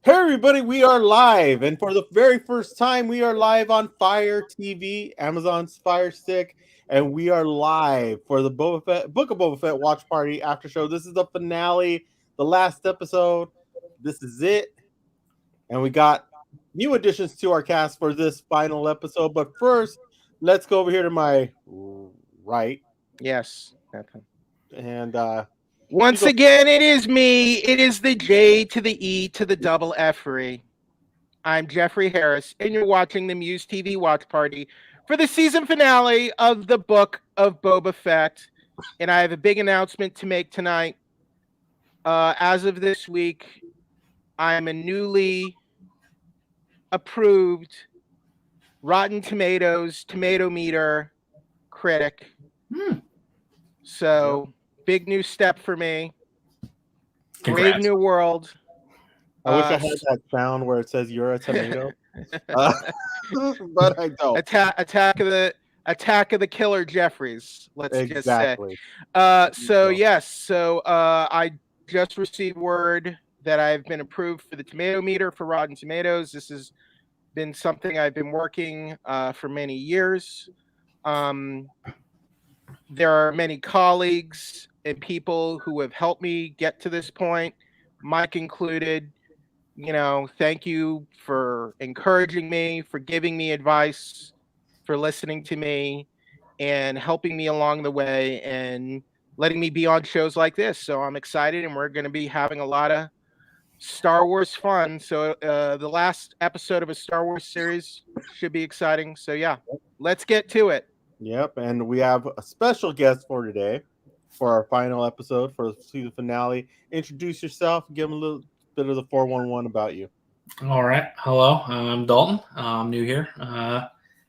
Hey everybody, we are live, and for the very first time, we are live on Fire TV, Amazon's Fire Stick, and we are live for the Book of Boba Fett watch party after show. This is the finale, the last episode. This is it, and we got new additions to our cast for this final episode. But first, let's go over here to my right, Yes. and Once again, it is me. It is the J to the E to the double F-ry. I'm Jeffrey Harris, and you're watching the MUSE TV watch party for the season finale of the Book of Boba Fett. And I have a big announcement to make tonight. As of this week, I'm a newly approved Rotten Tomatoes tomato meter critic. So, big new step for me. Congrats. Brave new world. I wish I had that sound where it says "You're a tomato," but I don't. Attack of the Killer Jeffries. Let's Exactly. just say. So I just received word that I've been approved for the tomato meter for Rotten Tomatoes. This has been something I've been working for many years. There are many colleagues and people who have helped me get to this point, Mike included. You know, thank you for encouraging me, for giving me advice, for listening to me, and helping me along the way, and letting me be on shows like this. So I'm excited, and we're going to be having a lot of Star Wars fun. So the last episode of a Star Wars series should be exciting. So yeah, let's get to it. Yep, and we have a special guest for today for our final episode for the season finale. Introduce yourself, give them a little bit of the 411 about you. All right. Hello, I'm Dalton. I'm new here.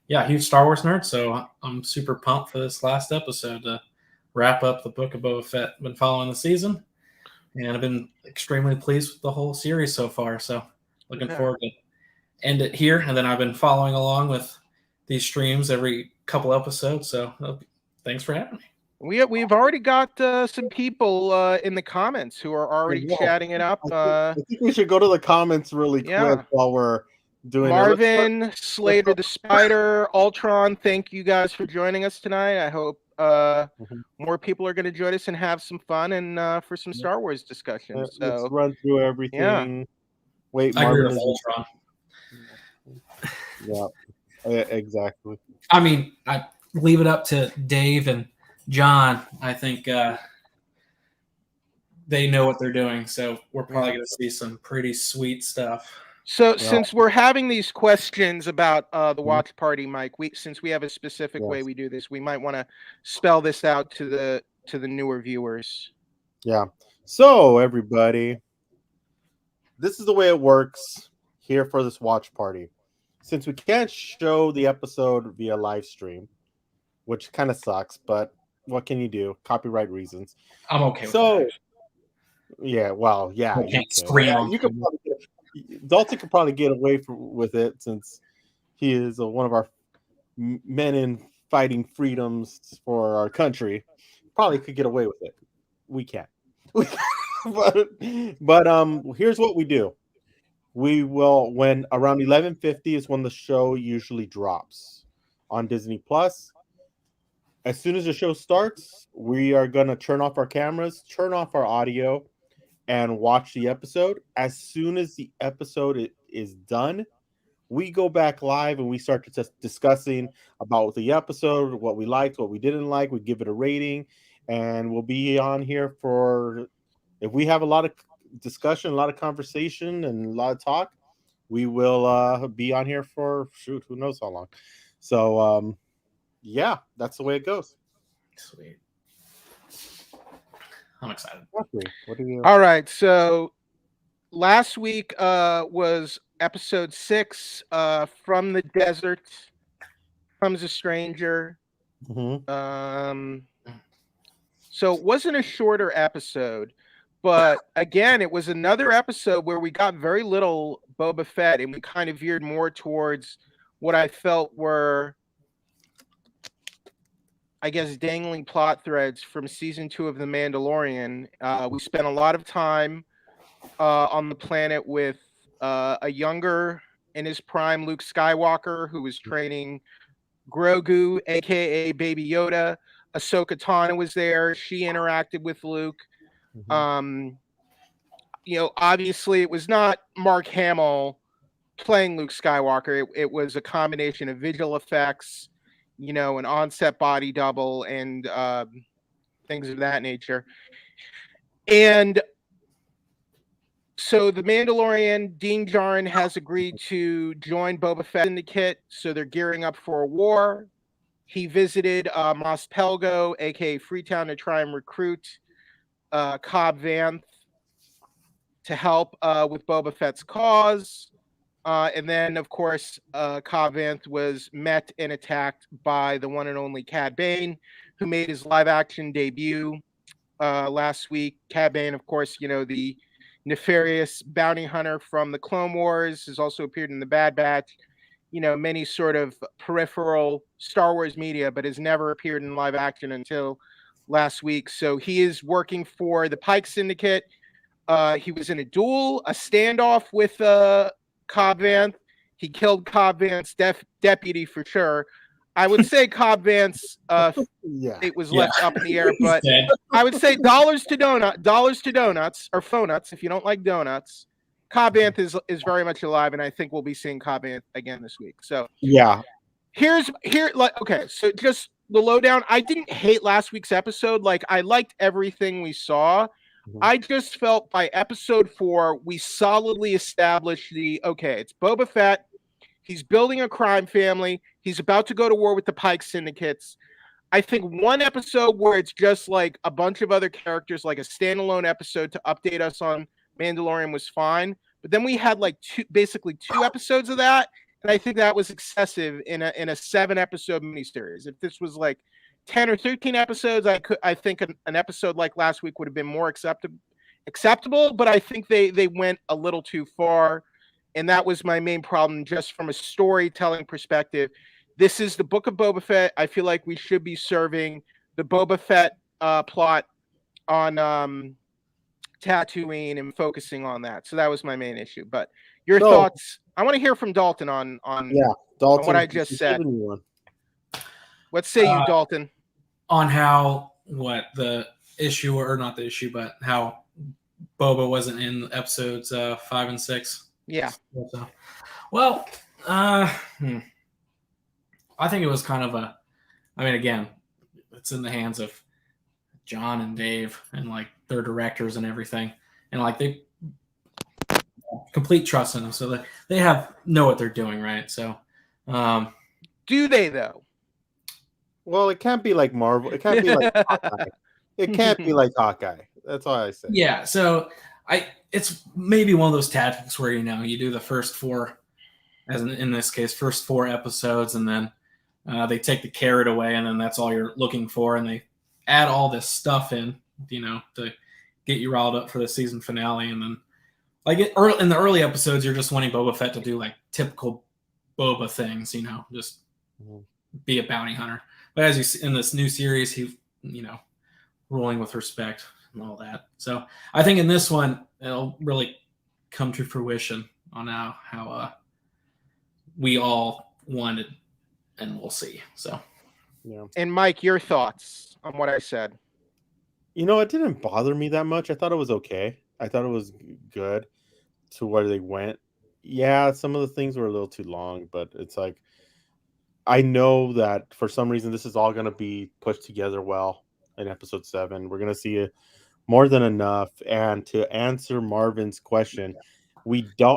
Huge Star Wars nerd, so I'm super pumped for this last episode to wrap up the Book of Boba Fett. Been following the season, and I've been extremely pleased with the whole series so far. So looking forward to end it here. And then I've been following along with these streams every couple episodes. So thanks for having me. We've already got some people in the comments who are already chatting it up. I think we should go to the comments really quick while we're doing Marvin, Slater the Spider, Ultron, thank you guys for joining us tonight. I hope more people are going to join us and have some fun and for some Star Wars discussions. Let's run through everything. Yeah. Wait, I agree Marvin with Ultron. Yeah, exactly. I mean, I leave it up to Dave and John. I think they know what they're doing, so we're probably going to see some pretty sweet stuff. So, since we're having these questions about the watch party, Mike, since we have a specific way we do this, we might want to spell this out to the newer viewers. Yeah. So, everybody, this is the way it works here for this watch party. Since we can't show the episode via live stream, which kind of sucks, but what can you do? Copyright reasons. I'm okay with that. Yeah, well, yeah. I can't scream. You could probably Dalton could probably get away with it since he is one of our men in fighting freedoms for our country. Probably could get away with it. We can't. but here's what we do. We will, when around 11:50 is when the show usually drops on Disney Plus. As soon as the show starts, we are going to turn off our cameras, turn off our audio, and watch the episode. As soon as the episode is done, we go back live and we start discussing about the episode, what we liked, what we didn't like. We give it a rating, and we'll be on here for, if we have a lot of discussion, a lot of conversation, and a lot of talk, we will be on here for, who knows how long. So, yeah, that's the way it goes. Sweet. I'm excited. What do you? All right. So last week was episode 6. From the desert comes a stranger. Mm-hmm. So it wasn't a shorter episode, but again, it was another episode where we got very little Boba Fett, and we kind of veered more towards what I felt were, I guess, dangling plot threads from season 2 of The Mandalorian. We spent a lot of time on the planet with a younger in his prime Luke Skywalker who was training Grogu, aka Baby Yoda. Ahsoka Tano was there. She interacted with Luke. Obviously it was not Mark Hamill playing Luke Skywalker. It was a combination of visual effects, an on-set body double, and things of that nature. And so the Mandalorian, Din Djarin, has agreed to join Boba Fett syndicate, so they're gearing up for a war. He visited Mos Pelgo, aka Freetown, to try and recruit Cobb Vanth to help with Boba Fett's cause. And then, of course, Cobb Vanth was met and attacked by the one and only Cad Bane, who made his live-action debut last week. Cad Bane, of course, the nefarious bounty hunter from the Clone Wars, has also appeared in the Bad Batch, many sort of peripheral Star Wars media, but has never appeared in live action until last week. So he is working for the Pike Syndicate. He was in a standoff with Cobb Vanth. He killed Cobb Vanth's deputy for sure. I would say Cobb Vanth's it was left up in the air, but I would say dollars to donuts, or faux nuts if you don't like donuts. Cobb Vanth is very much alive, and I think we'll be seeing Cobb Vanth again this week. So okay, so just the lowdown. I didn't hate last week's episode. Like, I liked everything we saw. I just felt by episode 4, we solidly established it's Boba Fett. He's building a crime family. He's about to go to war with the Pike syndicates. I think one episode where it's just like a bunch of other characters, like a standalone episode to update us on Mandalorian, was fine. But then we had like basically two episodes of that. And I think that was excessive in a 7-episode miniseries. If this was like 10 or 13 episodes, I think an episode like last week would have been more acceptable, but I think they went a little too far, and that was my main problem just from a storytelling perspective. This is the Book of Boba Fett. I feel like we should be serving the Boba Fett plot on Tatooine and focusing on that. So that was my main issue. But your thoughts? I want to hear from Dalton on Dalton, what I just said. What say you, Dalton? On how the issue, or not the issue, but how Boba wasn't in episodes 5 and 6. Yeah. Well, I think it was kind of again, it's in the hands of John and Dave and like their directors and everything, and like they complete trust in them, so they know what they're doing, right? So, do they though? Well, it can't be like Marvel. It can't be like Hawkeye. It can't be like Hawkeye. That's all I say. Yeah, so it's maybe one of those tactics where you do the first 4, as in this case, first 4 episodes, and then they take the carrot away, and then that's all you're looking for, and they add all this stuff in, to get you riled up for the season finale, and then like in the early episodes, you're just wanting Boba Fett to do like typical Boba things, just be a bounty hunter. But as you see in this new series, he, ruling with respect and all that. So I think in this one, it'll really come to fruition on how we all wanted, and we'll see. So, yeah. And Mike, your thoughts on what I said? It didn't bother me that much. I thought it was okay. I thought it was good to where they went. Yeah, some of the things were a little too long, but it's like, I know that for some reason this is all going to be pushed together well in episode 7. We're going to see more than enough. And to answer Marvin's question,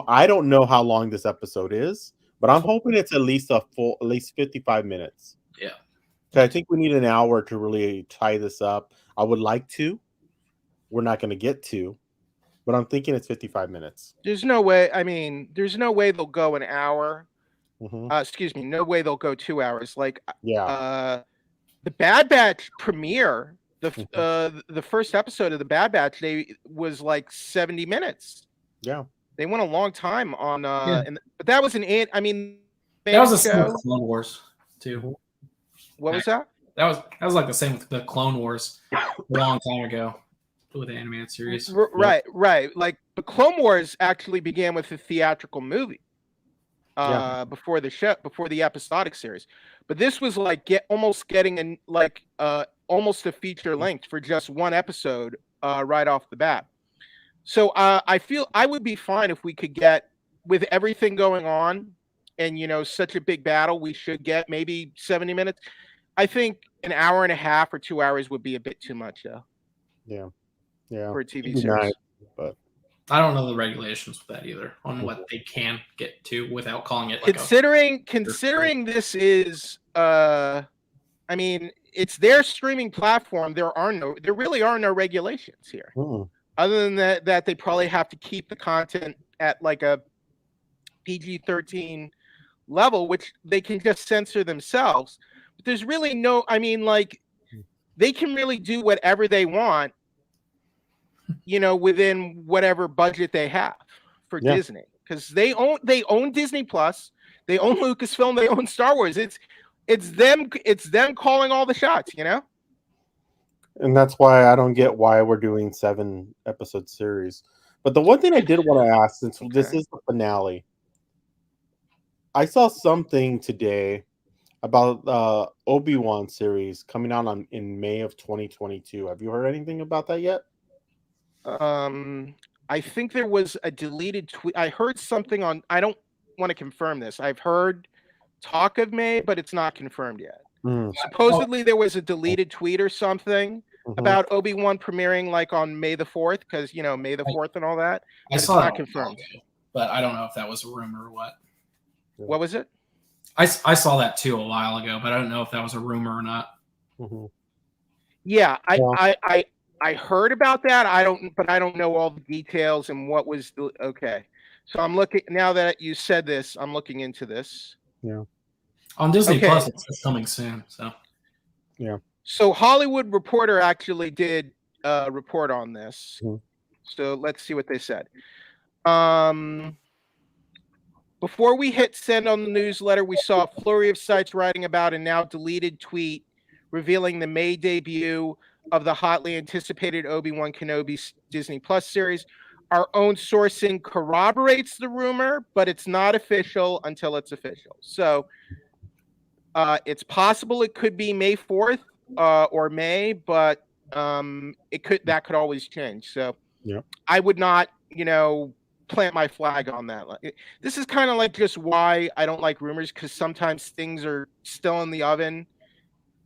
I don't know how long this episode is, but I'm hoping it's at least 55 minutes. Yeah. I think we need an hour to really tie this up. I would like to. We're not going to get to, but I'm thinking it's 55 minutes. There's no way. There's no way they'll go an hour. Mm-hmm. No way they'll go 2 hours. Like, yeah. The Bad Batch premiere, the first episode of the Bad Batch, was like 70 minutes. Yeah. They went a long time on. But that was that was the same with Clone Wars too. What was that? That was like the same with the Clone Wars a long time ago. with the animated series. Right. Like the Clone Wars actually began with a theatrical movie before the episodic series, but this was like almost getting almost a feature length for just one episode right off the bat. So I feel I would be fine if we could get, with everything going on and such a big battle, we should get maybe 70 minutes. I think an hour and a half or 2 hours would be a bit too much though. Yeah. For a TV series. Nice, but I don't know the regulations with that either on what they can get to without calling it like considering this is I mean, it's their streaming platform. There really are no regulations here. Other than that they probably have to keep the content at like a PG-13 level, which they can just censor themselves. But there's really no, I mean, like, they can really do whatever they want, within whatever budget they have for Disney, because they own Disney Plus, they own Lucasfilm, they own Star Wars. It's them calling all the shots, And that's why I don't get why we're doing 7-episode series. But the one thing I did want to ask, since this is the finale, I saw something today about Obi-Wan series coming out in May of 2022. Have you heard anything about that yet? I think there was a deleted tweet. I heard something on. I don't want to confirm this. I've heard talk of May, but it's not confirmed yet. Supposedly there was a deleted tweet or something about Obi-Wan premiering like on May the 4th, because May the 4th and all that. I saw it's not confirmed, but I don't know if that was a rumor or what. What was it? I saw that too a while ago, but I don't know if that was a rumor or not. Yeah, I heard about that. I don't know all the details and what was okay. So I'm looking, now that you said this, I'm looking into this. Yeah. On Disney Plus, it's coming soon. So yeah. So Hollywood Reporter actually did report on this. So let's see what they said. Before we hit send on the newsletter, we saw a flurry of sites writing about a now deleted tweet revealing the May debut of the hotly anticipated Obi-Wan Kenobi Disney Plus series. Our own sourcing corroborates the rumor, but it's not official until it's official. So it's possible it could be May 4th or May, but that could always change. So I would not, plant my flag on that. This is kind of like just why I don't like rumors, because sometimes things are still in the oven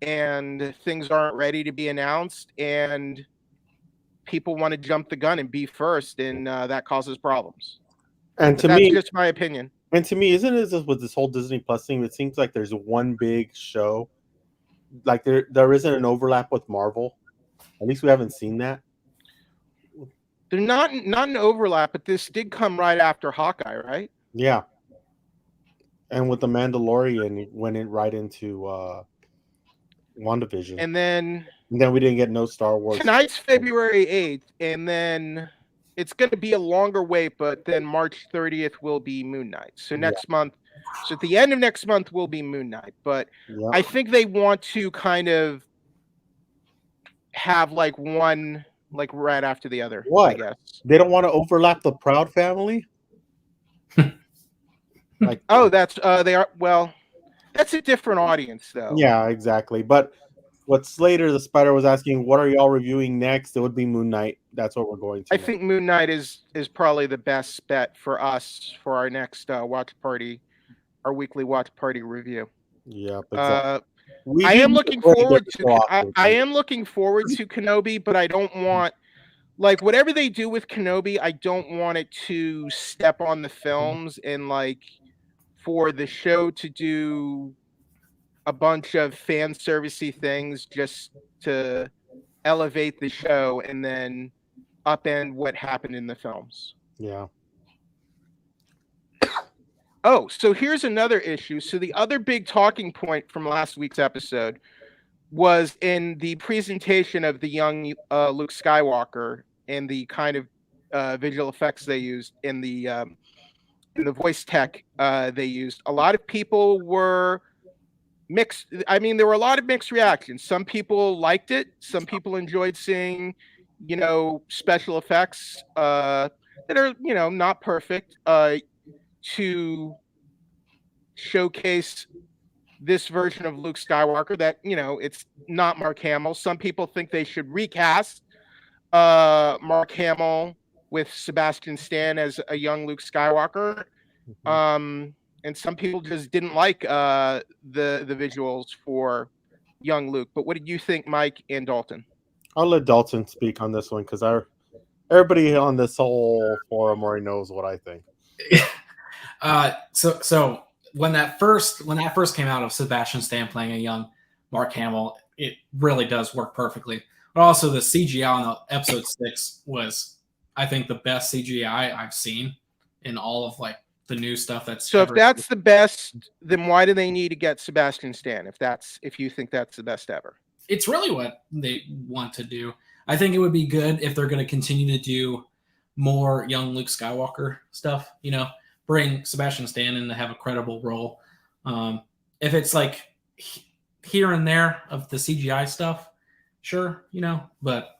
and things aren't ready to be announced, and people want to jump the gun and be first, and that causes problems. And that's just my opinion. And to me, isn't it with this whole Disney Plus thing? It seems like there's one big show, like there isn't an overlap with Marvel. At least we haven't seen that. They're not an overlap, but this did come right after Hawkeye, right? Yeah. And with the Mandalorian, it went right into WandaVision. And then we didn't get no Star Wars. Tonight's February 8th, and then it's going to be a longer wait, but then March 30th will be Moon Knight. So next month, so at the end of next month will be Moon Knight. But I think they want to kind of have like one, like right after the other. What? I guess they don't want to overlap the Proud family. Like, oh, that's they are. Well, that's a different audience, though. Yeah, exactly. But what Slater the Spider was asking, what are y'all reviewing next? It would be Moon Knight. That's what we're going to. I think Moon Knight is probably the best bet for us for our next watch party, our weekly watch party review. Yeah, exactly. I am looking forward to. I am looking forward to Kenobi, but I don't want, like, whatever they do with Kenobi, I don't want it to step on the films and like for the show to do a bunch of fan servicey things just to elevate the show and then upend what happened in the films. Yeah. Oh, so here's another issue. So the other big talking point from last week's episode was in the presentation of the young Luke Skywalker and the kind of visual effects they used in the voice tech they used. A lot of people were mixed. I mean, there were a lot of mixed reactions. Some people liked it. Some people enjoyed seeing special effects that are, not perfect to showcase this version of Luke Skywalker that, it's not Mark Hamill. Some people think they should recast Mark Hamill with Sebastian Stan as a young Luke Skywalker. And some people just didn't like the visuals for young Luke. But what did you think, Mike and Dalton? I'll let Dalton speak on this one because everybody on this whole forum already knows what I think. So when that first came out of Sebastian Stan playing a young Mark Hamill, it really does work perfectly. But also the CGI on the episode 6 was, I think, the best CGI I've seen in all of the new stuff that's. So if that's the best, then why do they need to get Sebastian Stan? If you think that's the best ever, it's really what they want to do. I think it would be good if they're going to continue to do more young Luke Skywalker stuff. Bring Sebastian Stan in to have a credible role. If it's here and there of the CGI stuff, sure, but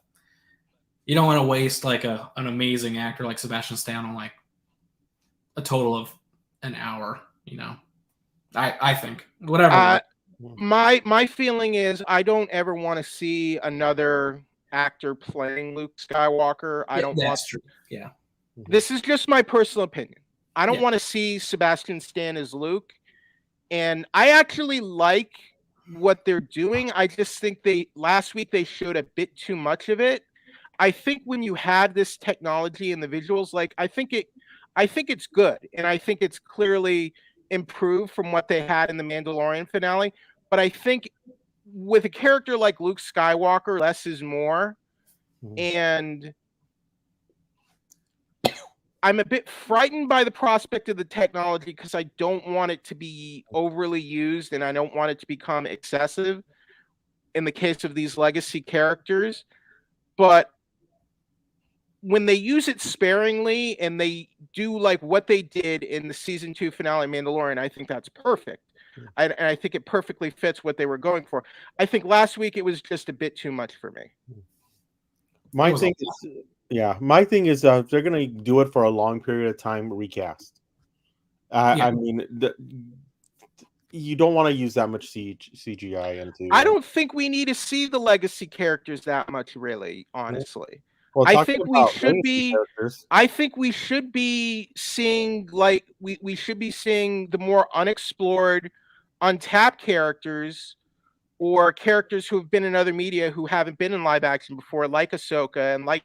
you don't want to waste an amazing actor like Sebastian Stan on a total of an hour. I think whatever. My feeling is I don't ever want to see another actor playing Luke Skywalker. I don't want. True. Yeah. This is just my personal opinion. I don't want to see Sebastian Stan as Luke, and I actually like what they're doing. I just think last week they showed a bit too much of it. I think when you have this technology and the visuals, I think it's good, and I think it's clearly improved from what they had in the Mandalorian finale. But I think with a character like Luke Skywalker, less is more, and I'm a bit frightened by the prospect of the technology because I don't want it to be overly used and I don't want it to become excessive in the case of these legacy characters. But when they use it sparingly and they do what they did in the season 2 finale Mandalorian, I think that's perfect. And I think it perfectly fits what they were going for. I think last week it was just a bit too much for me. My thing is if they're going to do it for a long period of time, recast. I mean, you don't want to use that much CGI into. I don't think we need to see the legacy characters that much, really, honestly. Well, I think we should be. I think we should be seeing we should be seeing the more unexplored, untapped characters, or characters who have been in other media who haven't been in live action before, like Ahsoka and like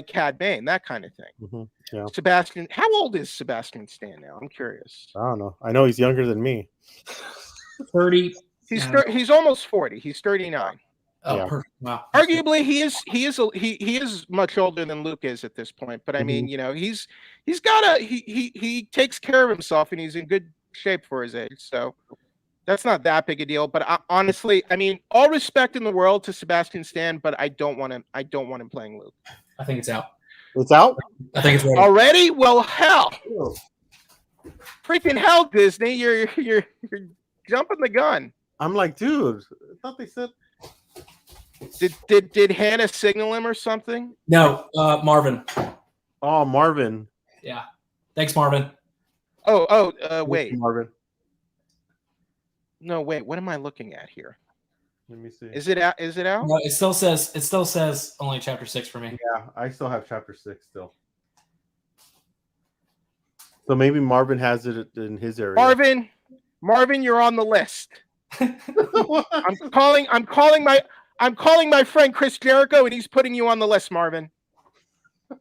Cad Bane, that kind of thing. Yeah. Sebastian, how old is Sebastian Stan now? I'm curious. I don't know. I know he's younger than me. 30. He's almost 40. He's 39. Oh, Yeah. perfect. Wow. Arguably, he is much older than Luke is at this point. But I mean, he takes care of himself and he's in good shape for his age. So that's not that big a deal. But honestly, I mean, all respect in the world to Sebastian Stan, but I don't want him playing Luke. I think it's out. It's out? I think it's ready. Already? Well, hell, freaking hell, Disney, you're jumping the gun. I'm like, dude, I thought they said. Did Hannah signal him or something? No, Marvin. Oh, Marvin. Yeah. Thanks, Marvin. Wait. Marvin. No, wait. What am I looking at here? Let me see. Is it out? No, it still says only chapter 6 for me. Yeah, I still have chapter 6 still. So maybe Marvin has it in his area. Marvin, you're on the list. I'm calling my friend Chris Jericho, and he's putting you on the list, Marvin.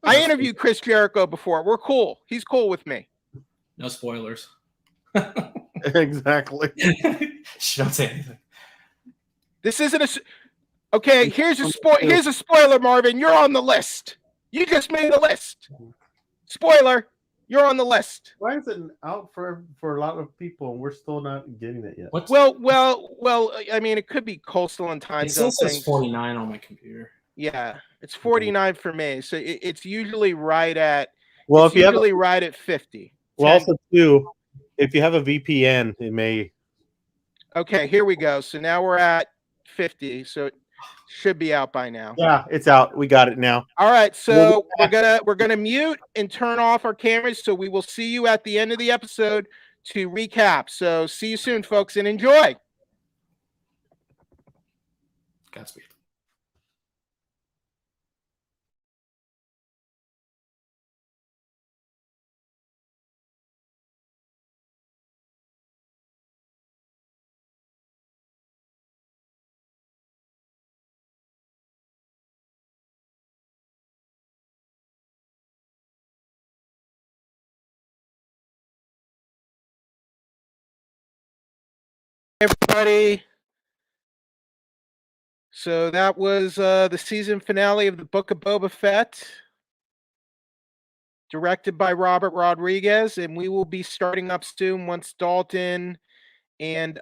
I interviewed Chris Jericho before. We're cool. He's cool with me. No spoilers. Exactly. Don't say anything. This isn't okay. Here's a spoiler, Marvin. You're on the list. You just made the list. Spoiler. You're on the list. Why is it out for a lot of people and we're still not getting it yet? Well. I mean, it could be coastal and time zone. It still says 49 on my computer. Yeah, it's 49 for me. So it's usually right at. Well, if you usually right at 50. Well, also too, if you have a VPN, it may. Okay, here we go. So now we're at 50. So Should be out by now. Yeah, it's out. We got it now. All right, so we're gonna mute and turn off our cameras. So we will see you at the end of the episode to recap. So see you soon, folks, and enjoy. Godspeed. Everybody. So that was the season finale of the Book of Boba Fett, directed by Robert Rodriguez, and we will be starting up soon once Dalton and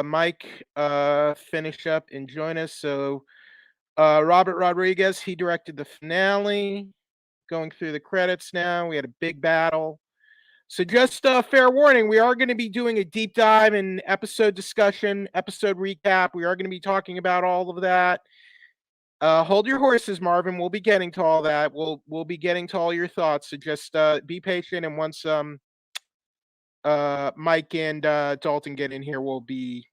Mike finish up and join us. So Robert Rodriguez, he directed the finale. Going through the credits now, we had a big battle. So just fair warning, we are going to be doing a deep dive and episode discussion, episode recap. We are going to be talking about all of that. Hold your horses, Marvin. We'll be getting to all that. We'll be getting to all your thoughts. So just be patient, and once Mike and Dalton get in here, we'll be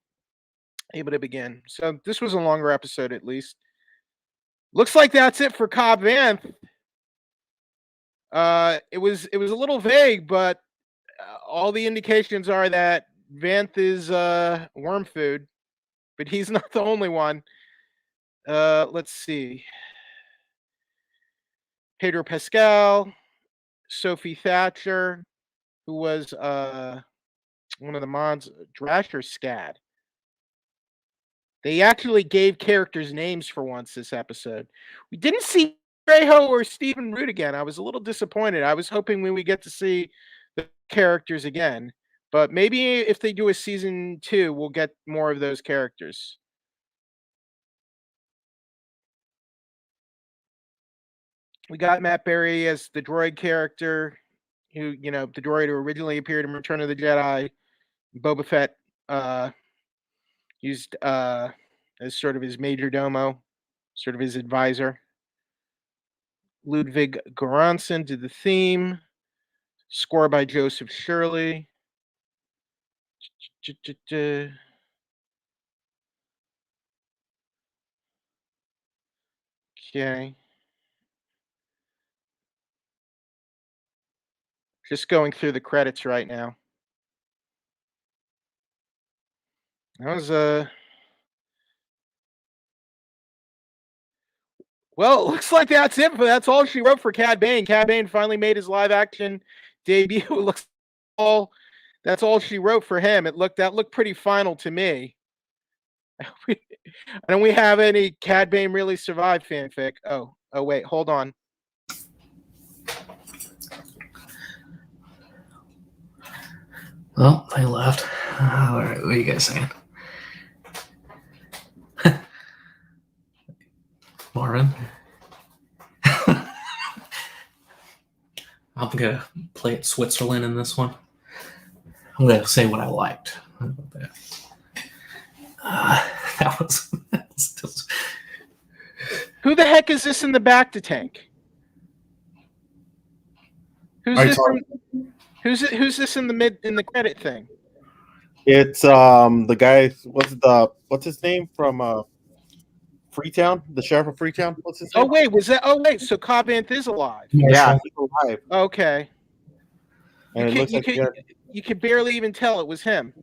able to begin. So this was a longer episode, at least. Looks like that's it for Cobb Vanth. It was a little vague, but all the indications are that Vanth is worm food, but he's not the only one. Let's see. Pedro Pascal, Sophie Thatcher, who was one of the mods, Drasher Scad. They actually gave characters names for once this episode. We didn't see Trejo or Stephen Root again. I was a little disappointed. I was hoping we would get to see the characters again. But maybe if they do a season 2, we'll get more of those characters. We got Matt Berry as the droid character, who, the droid who originally appeared in Return of the Jedi. Boba Fett used as sort of his major domo, sort of his advisor. Ludwig Göransson did the theme. Score by Joseph Shirley. Okay. Just going through the credits right now. That was well, it looks like that's it. But that's all she wrote for Cad Bane. Cad Bane finally made his live action debut. Looks that's all she wrote for him. That looked pretty final to me. Don't we have any Cad Bane really survived fanfic? Oh wait, hold on. Well, they left. All right, what are you guys saying? Marvin? I'm going to play it Switzerland in this one. I'm going to say what I liked. How about that? That was just... Who the heck is this in the back to tank? Who's this in the credit thing? It's the guy. What's his name from Freetown? The sheriff of Freetown. What's his name? Oh wait, was that? Oh wait, so Cobb Vanth is alive. Yeah, he's alive. Okay. And you could barely even tell it was him.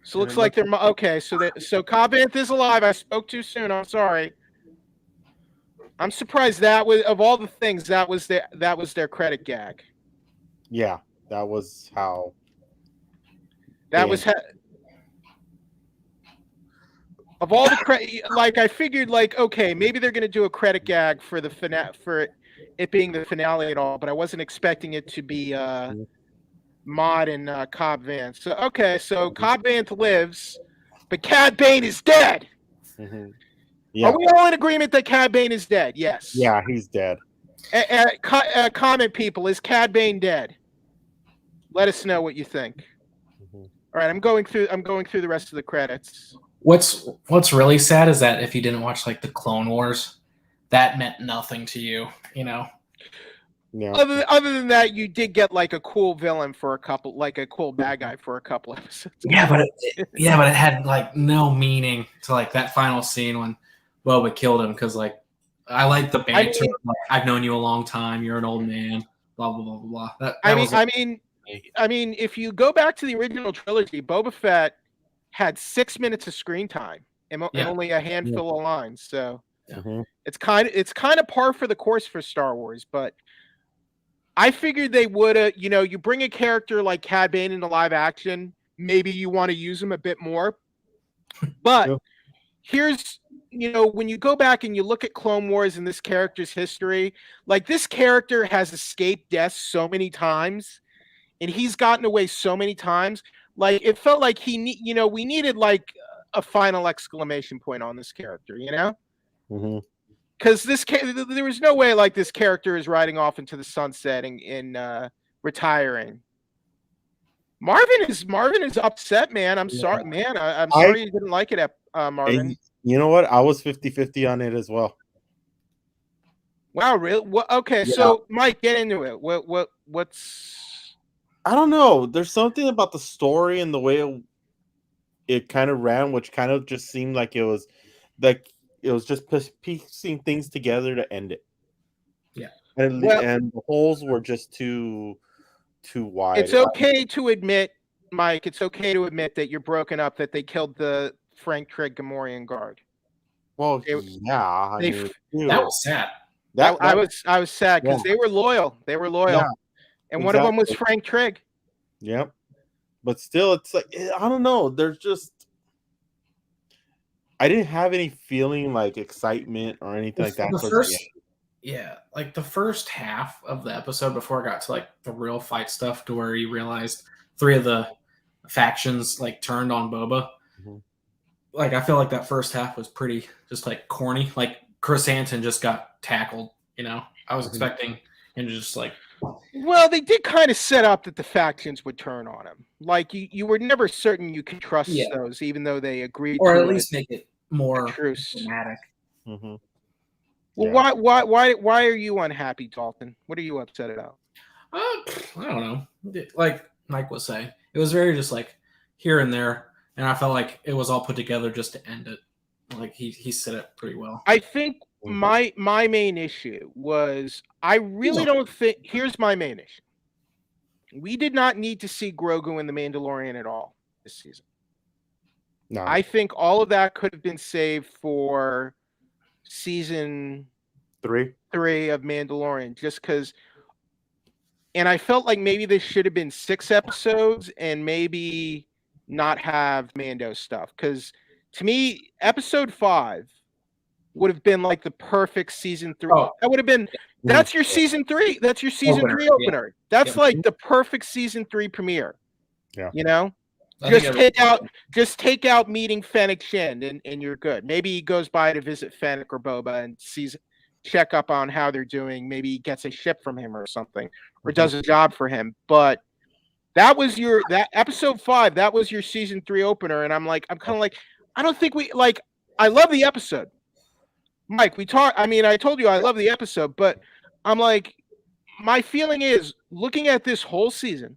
So it looks like they're okay. So Cobb Vanth is alive. I spoke too soon. I'm sorry. I'm surprised that was, of all the things, that was their credit gag. Yeah, that was how. That was how. Of all the credit, like I figured, like okay, maybe they're gonna do a credit gag for the for it being the finale at all, but I wasn't expecting it to be Mod and Cobb Vanth. So okay, so Cobb Vanth lives, but Cad Bane is dead. Mm-hmm. Yeah. Are we all in agreement that Cad Bane is dead? Yes. Yeah, he's dead. Comment, people, is Cad Bane dead? Let us know what you think. Mm-hmm. All right, I'm going through the rest of the credits. What's really sad is that if you didn't watch like the Clone Wars, that meant nothing to you, you know. Yeah. Other than that, you did get like a cool villain for a couple, like a cool bad guy for a couple episodes. Yeah, but it had like no meaning to like that final scene when Boba killed him, because like I like the banter. Like, I've known you a long time. You're an old man. Blah blah blah blah blah. I mean, if you go back to the original trilogy, Boba Fett had 6 minutes of screen time and only a handful of lines. So it's kind of par for the course for Star Wars. But I figured they would have, you bring a character like Cad Bane into live action, maybe you want to use him a bit more. But here's, when you go back and you look at Clone Wars and this character's history, like this character has escaped death so many times and he's gotten away so many times. Like it felt like we needed like a final exclamation point on this character, because there was no way like this character is riding off into the sunset and retiring. Marvin is upset, man. I'm sorry, man. I'm sorry you didn't like it, Marvin. You know what? I was 50-50 on it as well. Wow, really? Okay, so Mike, get into it. What's? I don't know. There's something about the story and the way it kind of ran, which kind of just seemed like it was just piecing things together to end it. Yeah, and the holes were just too wide. It's okay to admit, Mike. It's okay to admit that you're broken up. That they killed the Frank Trigg Gamorrean guard. Well, that was sad. I was sad because they were loyal. They were loyal. Yeah. And one of them was Frank Trigg. Yep. But still, it's like, I don't know. There's just, I didn't have any feeling like excitement or anything like that. Like the first half of the episode before it got to like the real fight stuff, to where you realized 3 of the factions like turned on Boba. Mm-hmm. Like I feel like that first half was pretty just like corny. Like Chris Anton just got tackled. I was expecting him to just like. Well, they did kind of set up that the factions would turn on him. Like you were never certain you could trust those, even though they agreed, or at least make it more dramatic. Mm-hmm. Well, why are you unhappy, Dalton? What are you upset about? I don't know. Like Mike was saying, it was very just like here and there, and I felt like it was all put together just to end it. Like he said it pretty well. I think my main issue was I really don't think. Here's my main issue. We did not need to see Grogu in The Mandalorian at all this season. No. I think all of that could have been saved for season 3 of Mandalorian, just because. And I felt like maybe this should have been 6 episodes and maybe not have Mando stuff. Because to me, episode 5 would have been like the perfect season 3. Oh. That would have been, that's your season 3. That's your season 3 opener. Yeah. That's like the perfect season 3 premiere. Yeah. Just take out meeting Fennec Shand and you're good. Maybe he goes by to visit Fennec or Boba and check up on how they're doing. Maybe he gets a ship from him or something, or does a job for him. But that episode 5, that was your season 3 opener. And I'm kind of like, I don't think I love the episode. Mike, I told you I love the episode, but I'm like, my feeling is looking at this whole season,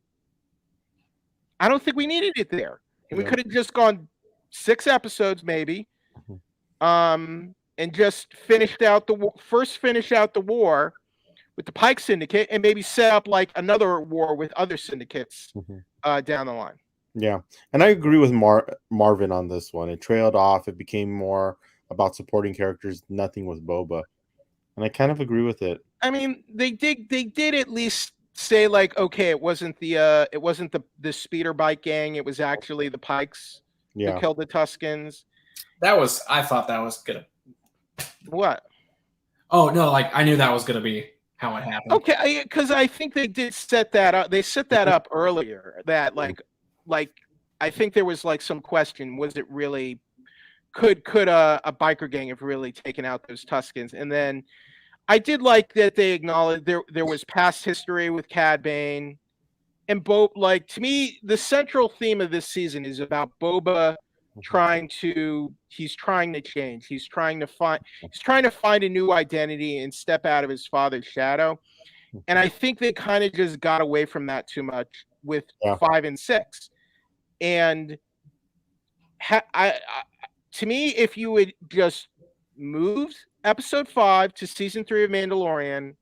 I don't think we needed it there. And we could have just gone 6 episodes maybe, and just finish out the war with the Pike Syndicate and maybe set up like another war with other syndicates down the line. Yeah. And I agree with Marvin on this one. It trailed off. It became more about supporting characters, nothing with Boba. And I kind of agree with it. I mean, they did at least say like, okay, it wasn't the speeder bike gang, it was actually the Pikes who killed the Tuskens. I thought that was gonna. What? Oh no, like I knew that was gonna be how it happened. Okay, because I think they did set that up. They set that up earlier. That like I think there was like some question: was it really? Could a biker gang have really taken out those Tuskens? And then I did like that they acknowledged there was past history with Cad Bane, and to me, the central theme of this season is about Boba trying to change. He's trying to find a new identity and step out of his father's shadow. And I think they kind of just got away from that too much with 5 and 6. And to me, if you would just move episode 5 to season 3 of Mandalorian,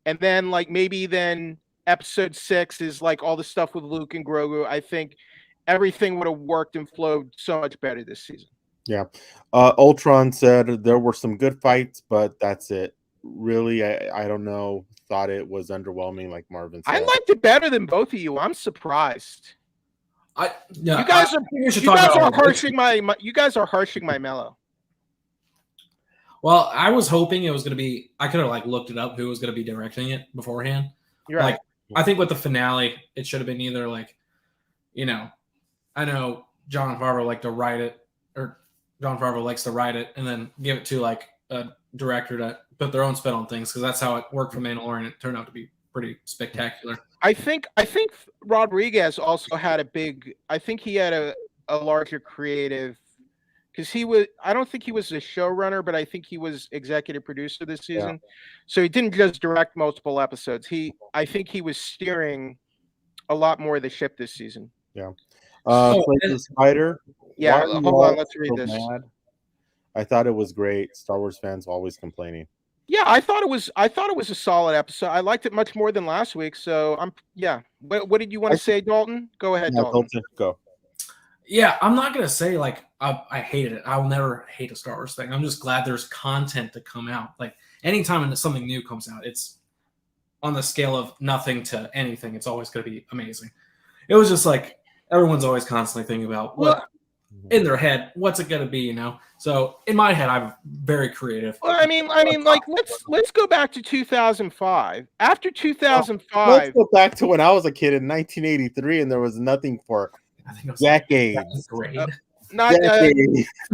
and then then episode 6 is like all the stuff with Luke and Grogu, I think everything would have worked and flowed so much better this season. Yeah. Ultron said there were some good fights, but that's it. Really, I don't know. Thought it was underwhelming, like Marvin said. I liked it better than both of you. I'm surprised. You guys are harshing my mellow. Well, I was hoping it was going to be. I could have looked it up who was going to be directing it beforehand. You're right. I think with the finale, it should have been either I know Jon Favreau liked to write it, or Jon Favreau likes to write it and then give it to a director to put their own spin on things, because that's how it worked for Mandalorian. It turned out to be pretty spectacular. I think Rodriguez also had a larger creative, because I don't think he was the showrunner, but I think he was executive producer this season. Yeah. So he didn't just direct multiple episodes. I think he was steering a lot more of the ship this season. Yeah. The Spider. Yeah, hold on, let's read this. Mad? I thought it was great. Star Wars fans always complaining. Yeah, I thought it was a solid episode. I liked it much more than last week. So What did you want to say, Dalton? Go ahead, Dalton. Go. Yeah, I'm not gonna say I hated it. I will never hate a Star Wars thing. I'm just glad there's content to come out. Anytime something new comes out, it's on the scale of nothing to anything. It's always gonna be amazing. It was just everyone's always constantly thinking about what in their head, what's it gonna be, So in my head, I'm very creative. Well, let's go back to 2005. After 2005, let's go back to when I was a kid in 1983, and there was nothing for decades. It's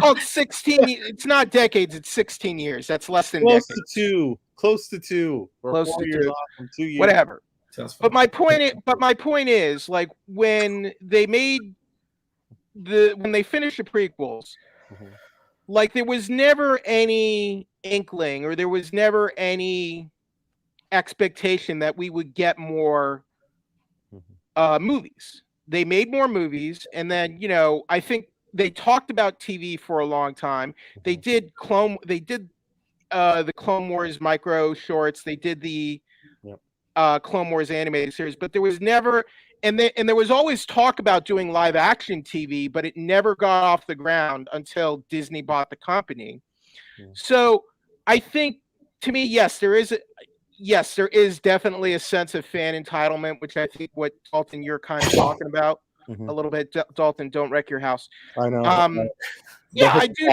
called 16. It's not decades. It's 16 years. That's less than close decades. Close to 2. Close to 2. From 2 years. Whatever. But my point is, when they finished the prequels, there was never any inkling, or there was never any expectation that we would get more movies. They made more movies, and then I think they talked about TV for a long time. They did the Clone Wars micro shorts. They did the Clone Wars animated series, but there was never, and there was always talk about doing live action TV, but it never got off the ground until Disney bought the company. So I think, to me, there is definitely a sense of fan entitlement, which I think what Dalton you're kind of talking about a little bit. Dalton, don't wreck your house. I know. I do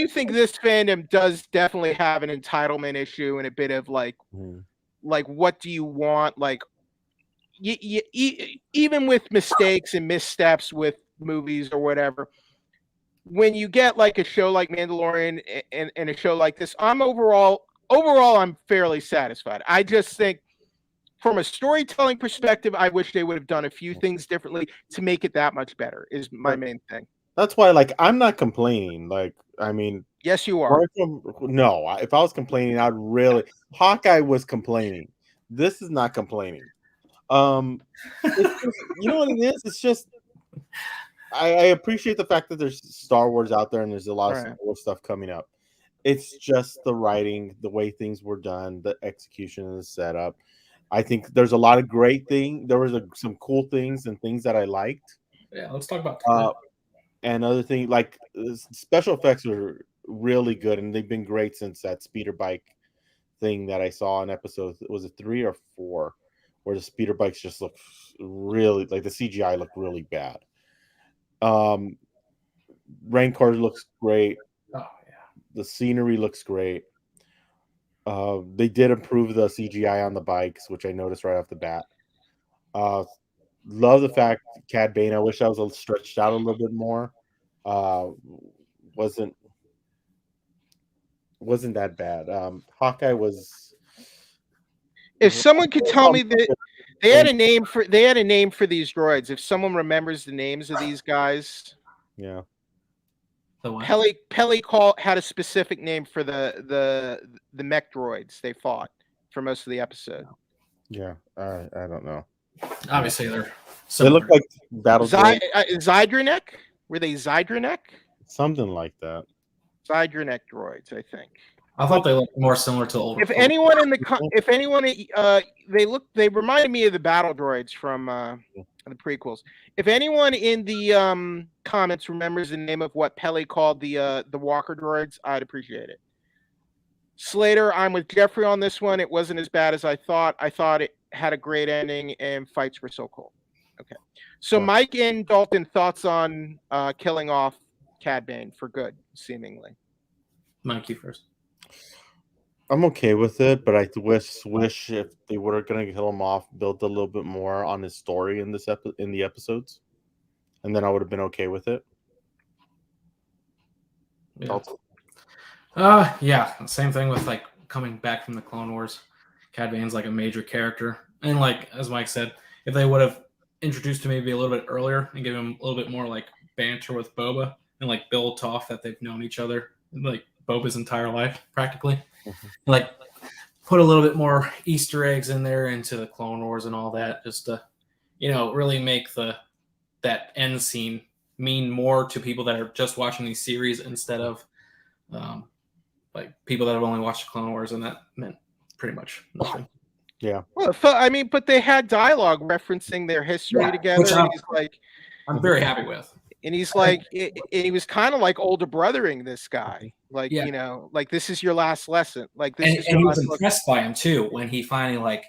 think this fandom does definitely have an entitlement issue, and a bit of what do you want? Even with mistakes and missteps with movies or whatever, when you get a show like Mandalorian and a show like this, overall I'm fairly satisfied. I just think, from a storytelling perspective, I wish they would have done a few things differently to make it that much better, is my main thing. That's why, I'm not complaining. Yes, you are. No, if I was complaining, I'd really. Hawkeye was complaining. This is not complaining. It's just, you know what it is? It's just, I appreciate the fact that there's Star Wars out there and there's a lot of Star Wars stuff coming up. It's just the writing, the way things were done, the execution and the setup. I think there's a lot of great things. There was some cool things and things that I liked. Yeah, let's talk about and other things, special effects were really good, and they've been great since that speeder bike thing that I saw in episode, was it 3 or 4, where the speeder bikes just look really, the CGI looked really bad. Rancor looks great. Oh yeah, the scenery looks great. They did improve the CGI on the bikes, which I noticed right off the bat. Love the fact Cad Bane. I wish I was stretched out a little bit more. Wasn't that bad. Hawkeye was. If someone could tell me that they had a name for these droids, if someone remembers the names of these guys, Yeah. The what? Peli had a specific name for the mech droids they fought for most of the episode. Yeah. I don't know. Obviously, they're They similar. look like battle droids. Zydranek? Were they Zydranek? Something like that. Zydranek droids, I think. I thought they looked more similar to the older. If anyone they reminded me of the battle droids from the prequels. If anyone in the comments remembers the name of what Peli called the walker droids, I'd appreciate it. Slater, I'm with Jeffrey on this one. It wasn't as bad as I thought. I thought it had a great ending and fights were so cool. Okay. So Mike and Dalton, thoughts on killing off Cad Bane for good, seemingly. Mike, you first. I'm okay with it, but I wish if they were gonna kill him off, build a little bit more on his story in the episodes, and then I would have been okay with it. Yeah. Same thing with like coming back from the Clone Wars. Cad Bane's like a major character, and like as Mike said, if they would have introduced him maybe a little bit earlier and give him a little bit more like banter with Boba and like build off that they've known each other like Boba's entire life practically. Like put a little bit more Easter eggs in there into the Clone Wars and all that, just to really make that end scene mean more to people that are just watching these series instead of like people that have only watched the Clone Wars, and that meant pretty much nothing. Yeah. Well, I mean, but they had dialogue referencing their history together. And he's like, I'm very happy with. And he's like, he was kind of like older brothering this guy. Like, like this is your last lesson. Like this is. And he was impressed by him too when he finally like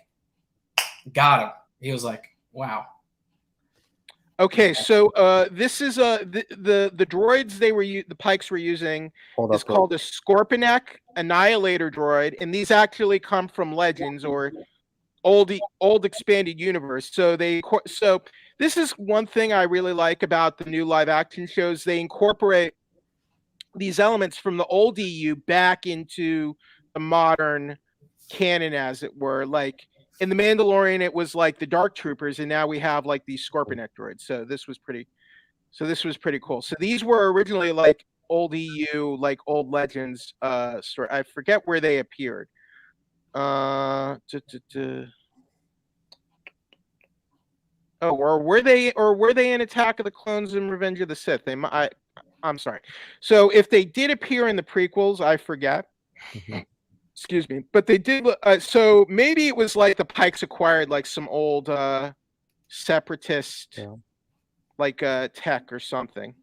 got him. He was like, "Wow." Okay, so this is the droids the Pikes were using is called a Scorpinek Annihilator Droid, and these actually come from Legends or old expanded universe. So this is one thing I really like about the new live action shows. They incorporate these elements from the old EU back into the modern canon, as it were. Like in the Mandalorian, it was like the Dark Troopers, and now we have like these Scorpinek droids. So this was pretty cool. So these were originally like old EU, like old Legends story. I forget where they appeared. Oh, or were they in Attack of the Clones and Revenge of the Sith? I'm sorry. So if they did appear in the prequels, I forget. Excuse me, but they did. So maybe it was like the Pikes acquired like some old separatist, like tech or something.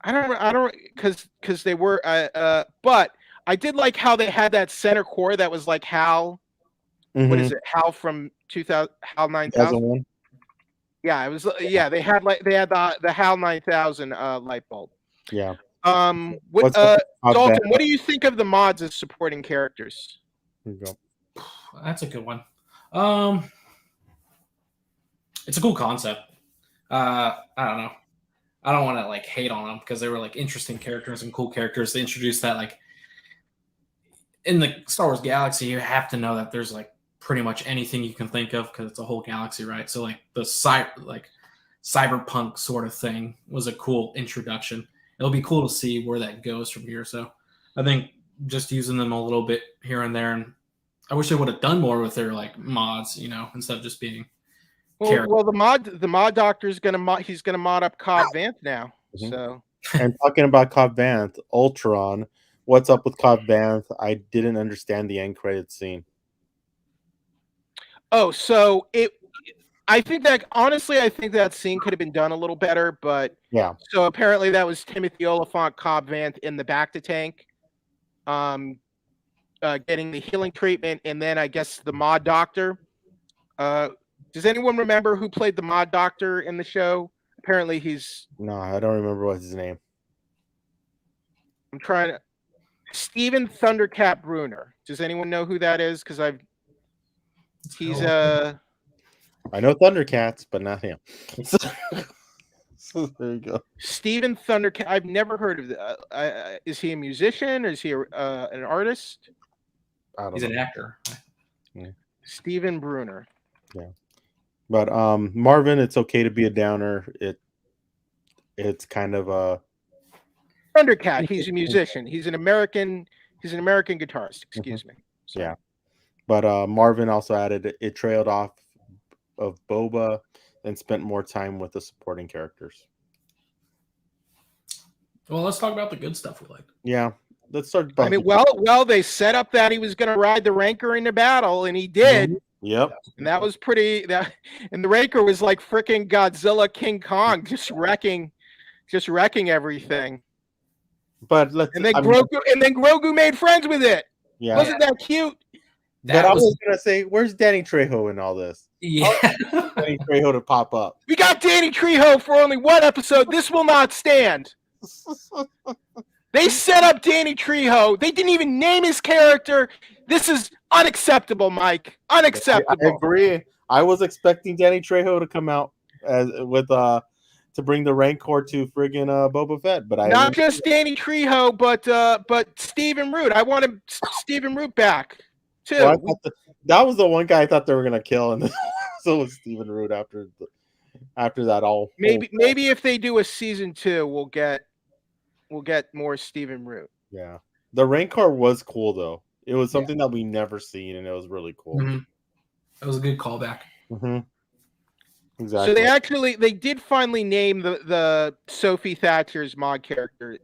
I don't, because they were. But I did like how they had that center core that was like Hal. What is it? Hal from 2000, Hal 9000. Yeah, it was. Yeah, they had the Hal 9000 light bulb. Yeah. Dalton, what do you think of the mods as supporting characters? Here you go. That's a good one. It's a cool concept. I don't know. I don't want to like hate on them because they were like interesting characters and cool characters. They introduced that like in the Star Wars galaxy, you have to know that there's like pretty much anything you can think of because it's a whole galaxy, right? So like the cyberpunk sort of thing was a cool introduction. It'll be cool to see where that goes from here. So I think just using them a little bit here and there, and I wish they would have done more with their like mods, instead of just being. Well, the mod doctor is he's gonna mod up Cobb Vanth now. So and talking about Cobb Vanth, Ultron, what's up with Cobb Vanth? I didn't understand the end credit scene. Oh, so I think that scene could have been done a little better, but yeah. So apparently that was Timothy Oliphant, Cobb Vanth in the back to tank, getting the healing treatment, and then I guess the mod doctor. Does anyone remember who played the mod doctor in the show? Apparently he's. No, I don't remember what's his name. I'm trying to. Steven Thundercat Bruner. Does anyone know who that is? Because he's I know Thundercats, but not him. So there you go. Steven Thundercat. I've never heard of that. Is he a musician? Or is he an artist? He's an actor. Yeah. Steven Bruner. Yeah. But Marvin, it's okay to be a downer. it's kind of a Thundercat. He's a musician. He's an American guitarist. Excuse me. Sorry. Yeah. But Marvin also added it trailed off of Boba and spent more time with the supporting characters. Well, let's talk about the good stuff we liked. Yeah. Let's start. I mean, well, they set up that he was going to ride the Rancor into battle, and he did. Yep. And that was pretty. And the Rancor was like freaking Godzilla, King Kong, just wrecking everything. But Grogu made friends with it. Yeah. Wasn't that cute? But I was gonna say, where's Danny Trejo in all this? Yeah. Danny Trejo to pop up. We got Danny Trejo for only one episode. This will not stand. They set up Danny Trejo. They didn't even name his character. This is unacceptable, Mike. Unacceptable. I agree. I was expecting Danny Trejo to come out to bring the Rancor to friggin' Boba Fett, but not just Danny Trejo, but Stephen Root. I wanted Stephen Root back too. Well, that was the one guy I thought they were gonna kill, and so was Stephen Root after that. Maybe if they do a season 2, we'll get more Stephen Root. Yeah, the Rancor was cool though. It was something that we never seen, and it was really cool. Mm-hmm. It was a good callback. Mm-hmm. Exactly. So they did finally name the Sophie Thatcher's mod character.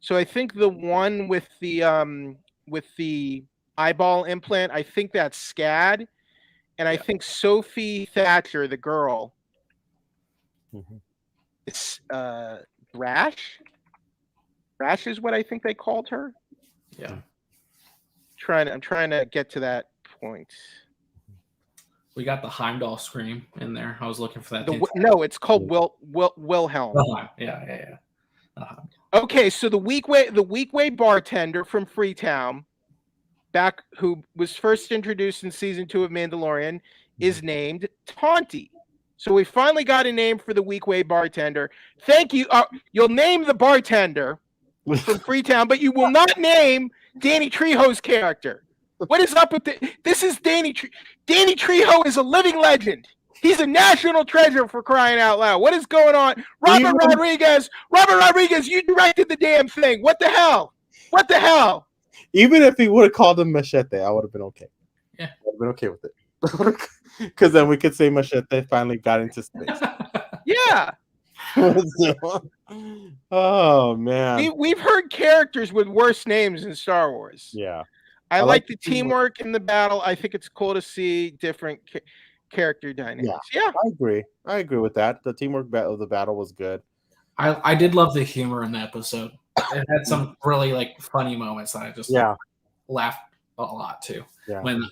So I think the one with the eyeball implant, I think that's Scad, and I think Sophie Thatcher, the girl, it's Rash. Rash is what I think they called her. Yeah. I'm trying to get to that point. We got the Heimdall scream in there. I was looking for that. No, it's called Wilhelm. Yeah. Okay, so the weekway bartender from Freetown, who was first introduced in season 2 of Mandalorian, is named Taunty. So we finally got a name for the weekway bartender. Thank you. You'll name the bartender from Freetown, but you will not name Danny Trejo's character. What is up with this? Is Danny Trejo is a living legend. He's a national treasure, for crying out loud. What is going on? Robert Rodriguez, you directed the damn thing. What the hell? Even if he would have called him Machete, I would have been okay. Yeah. I would have been okay with it. Because then we could say Machete finally got into space. Yeah. Oh, man. We've heard characters with worse names in Star Wars. Yeah. I like the teamwork in the battle. I think it's cool to see different character dynamics. Yeah. I agree with that. The teamwork of the battle was good. I did love the humor in the episode. It had some really funny moments that I just laughed a lot too. Yeah. When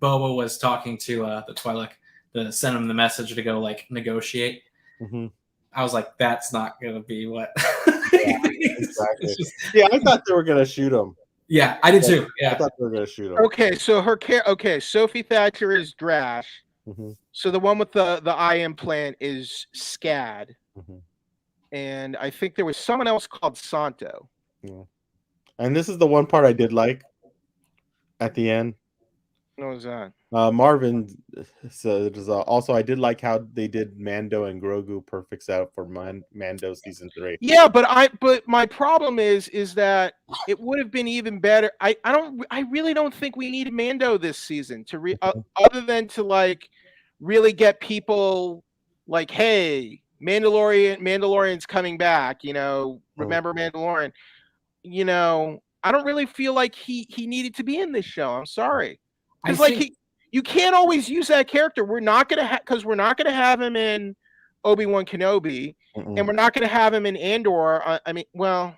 Boba was talking to the Twi'lek to send him the message to go negotiate. Mm-hmm. I was like, that's not gonna be what. Yeah, exactly. I thought they were gonna shoot him. Yeah, I did too. Yeah, I thought they were gonna shoot him. Okay, so Sophie Thatcher is Drash. Mm-hmm. So the one with the eye implant is Scad. Mm-hmm. And I think there was someone else called Santo. Yeah. And this is the one part I did like at the end. What was that? Marvin says also I did like how they did Mando and Grogu perfect setup for Mando season 3. Yeah, but my problem is that it would have been even better. I really don't think we need Mando this season to other than to really get people hey, Mandalorian's coming back, remember Mandalorian. I don't really feel like he needed to be in this show. I'm sorry. Because you can't always use that character. We're not gonna have him in Obi-Wan Kenobi, and we're not gonna have him in Andor. We won't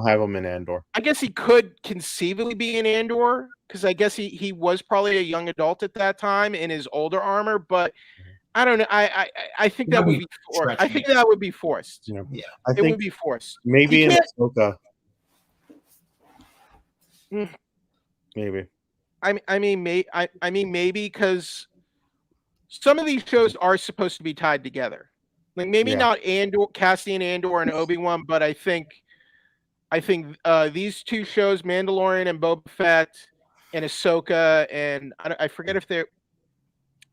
have him in Andor. I guess he could conceivably be in Andor because I guess he was probably a young adult at that time in his older armor, but I don't know. I think that would be forced. I think that would be forced. Yeah, it would be forced. Maybe in Ahsoka. Maybe. I mean, maybe because some of these shows are supposed to be tied together. Maybe not Andor, Cassian Andor and Obi-Wan, but I think these two shows, Mandalorian and Boba Fett and Ahsoka, and I forget if they're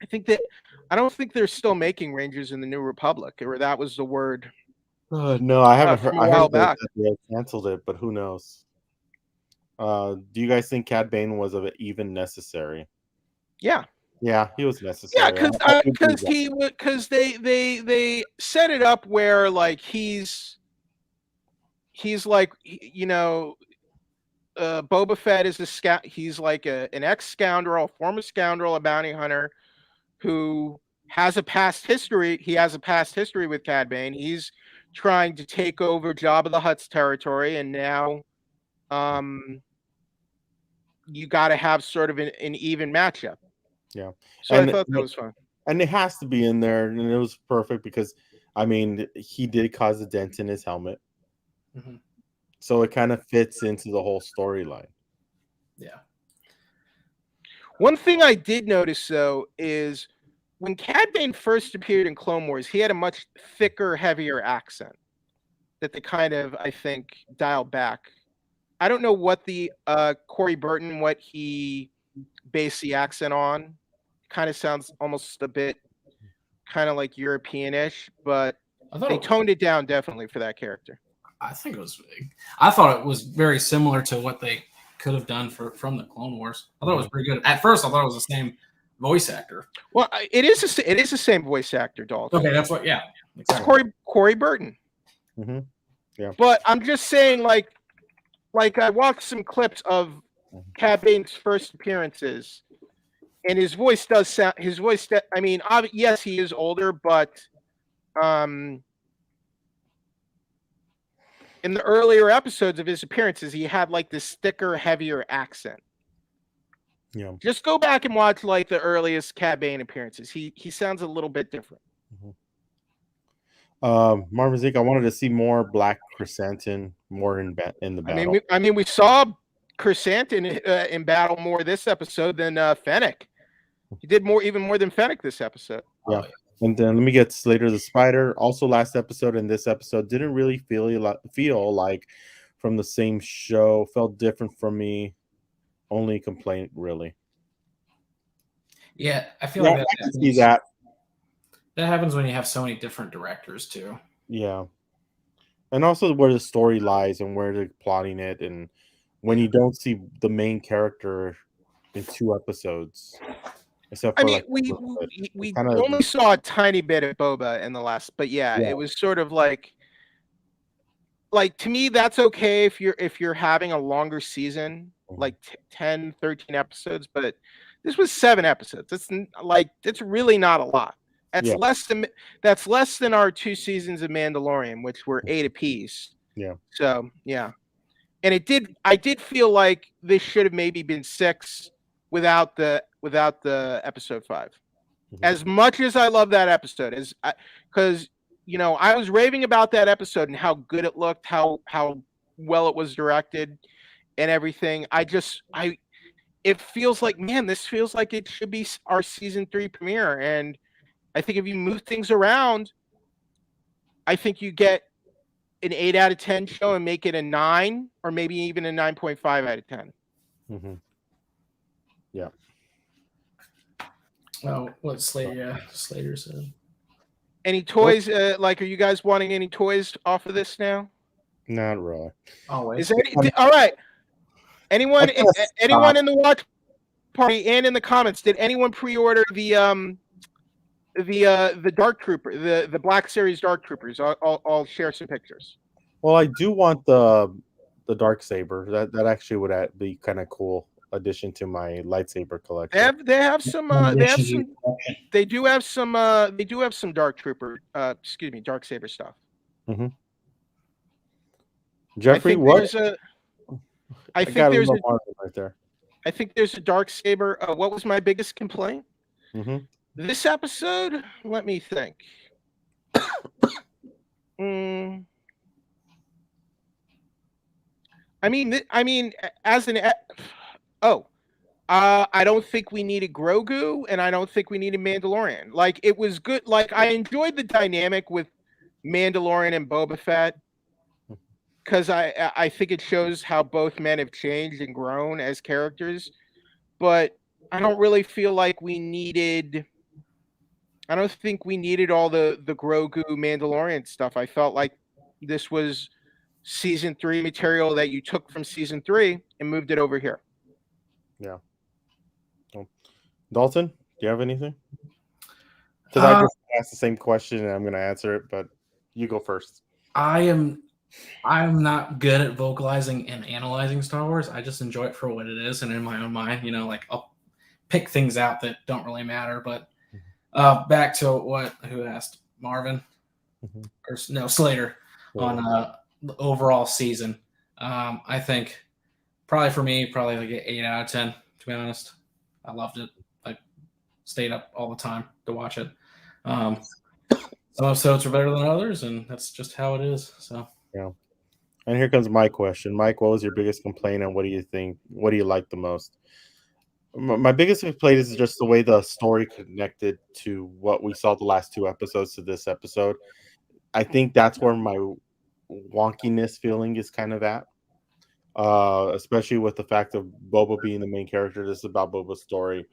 I don't think they're still making Rangers in the New Republic, or that was the word. No, I haven't heard. From a I while heard that back. they canceled it, but who knows? Do you guys think Cad Bane was even necessary? Yeah. Yeah, he was Yeah, necessary. because they set it up where like he's like, you know, Boba Fett is a scout. He's like an ex-scoundrel, a former scoundrel, a bounty hunter who has a past history. He has a past history with Cad Bane. He's trying to take over Jabba the Hutt's territory, and now you got to have sort of an even matchup. Yeah. So I thought that was fun. And it has to be in there, and it was perfect because, I mean, he did cause a dent in his helmet. Mm-hmm. So it kind of fits into the whole storyline. Yeah. One thing I did notice, though, is when Cad Bane first appeared in Clone Wars, he had a much thicker, heavier accent that they kind of, I think, dialed back. I don't know what the Corey Burton, what he based the accent on. Kind of sounds almost a bit kind of like European-ish, but they toned it down definitely for that character. I thought it was very similar to what they could have done from the Clone Wars. I thought it was pretty good. At first, I thought it was the same voice actor. Well, it is the same voice actor, Dalton. Okay, that's what. Yeah, exactly. It's Corey Burton. Mm-hmm. Yeah. But I'm just saying, like I watched some clips of Cad Bane's first appearances, and his voice does sound. I mean, yes, he is older, but in the earlier episodes of his appearances, he had like this thicker, heavier accent. Yeah. Just go back and watch like the earliest Cad Bane appearances. He sounds a little bit different. Mm-hmm. Marvin Zeke, I wanted to see more Black Chrysanthemum more in the battle. I mean, we saw Chrysanthemum in battle more this episode than Fennec. He did even more than Fennec this episode. Yeah. And then let me get Slater the Spider. Also, last episode and this episode didn't really feel like from the same show. Felt different from me. Only complaint, really. Yeah, I feel like I can see that. That happens when you have so many different directors too. Yeah, and also where the story lies and where they're plotting it, and when you don't see the main character in 2 episodes. Except for, I mean, we only saw a tiny bit of Boba in the last, but yeah, it was sort of like to me that's okay if you're having a longer season, like 10, 13 episodes, but this was 7 episodes. It's really not a lot. That's less than our 2 seasons of Mandalorian, which were 8 apiece. Yeah. So yeah, and I did feel like this should have maybe been 6 without the episode 5. Mm-hmm. As much as I love that episode, because I was raving about that episode and how good it looked, how well it was directed, and everything. It feels like, man, this feels like it should be our season 3 premiere, and I think if you move things around, I think you get an 8 out of 10 show and make it a 9 or maybe even a 9.5 out of 10. Mm-hmm. Yeah. Oh, what Slater said. Any toys? Are you guys wanting any toys off of this now? Not really. Always. All right. Anyone in the watch party and in the comments, did anyone pre-order the Dark Trooper, the Black Series Dark Troopers? I'll share some pictures. Well, I do want the Dark Saber. That actually would be kind of cool addition to my lightsaber collection. They have some Dark Trooper Dark Saber stuff. Mm-hmm. Jeffrey, what? I think there's right there. I think there's a Dark Saber. What was my biggest complaint? Mm-hmm. This episode, let me think. I don't think we needed Grogu, and I don't think we needed Mandalorian. Like, it was good. Like, I enjoyed the dynamic with Mandalorian and Boba Fett, because I think it shows how both men have changed and grown as characters. But I don't really feel like we needed I don't think we needed all the Grogu Mandalorian stuff. I felt like this was season 3 material that you took from season 3 and moved it over here. Yeah. Well, Dalton, do you have anything? Because I just asked the same question and I'm going to answer it, but you go first. I'm not good at vocalizing and analyzing Star Wars. I just enjoy it for what it is, and in my own mind, like I'll pick things out that don't really matter. But back to who asked? Marvin? Or no, Slater on the overall season. I think probably for me, probably like an 8 out of 10, to be honest. I loved it. I stayed up all the time to watch it. Some episodes are better than others, and that's just how it is. So yeah. And here comes my question. Mike, what was your biggest complaint, and what do you think? What do you like the most? My biggest complaint is just the way the story connected to what we saw the last 2 episodes to this episode. I think that's where my wonkiness feeling is kind of at, especially with the fact of Boba being the main character. This is about Boba's story,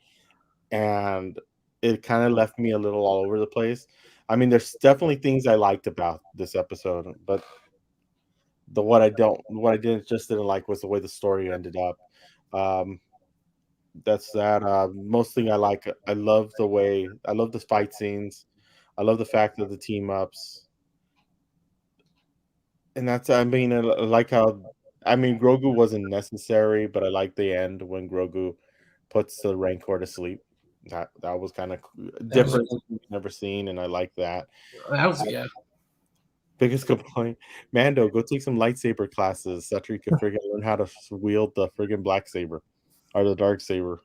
and it kind of left me a little all over the place. I mean, there's definitely things I liked about this episode, but what I didn't like was the way the story ended up. That's that. Most thing I like. I love the fight scenes. I love the fact of the team ups. And that's, I mean, I like how, Grogu wasn't necessary, but I like the end when Grogu puts the Rancor to sleep. That was kind of different, we've never seen, and I like that. That was Biggest complaint, Mando, go take some lightsaber classes after you can friggin' learn how to wield the friggin' Black Saber or the Dark Saber.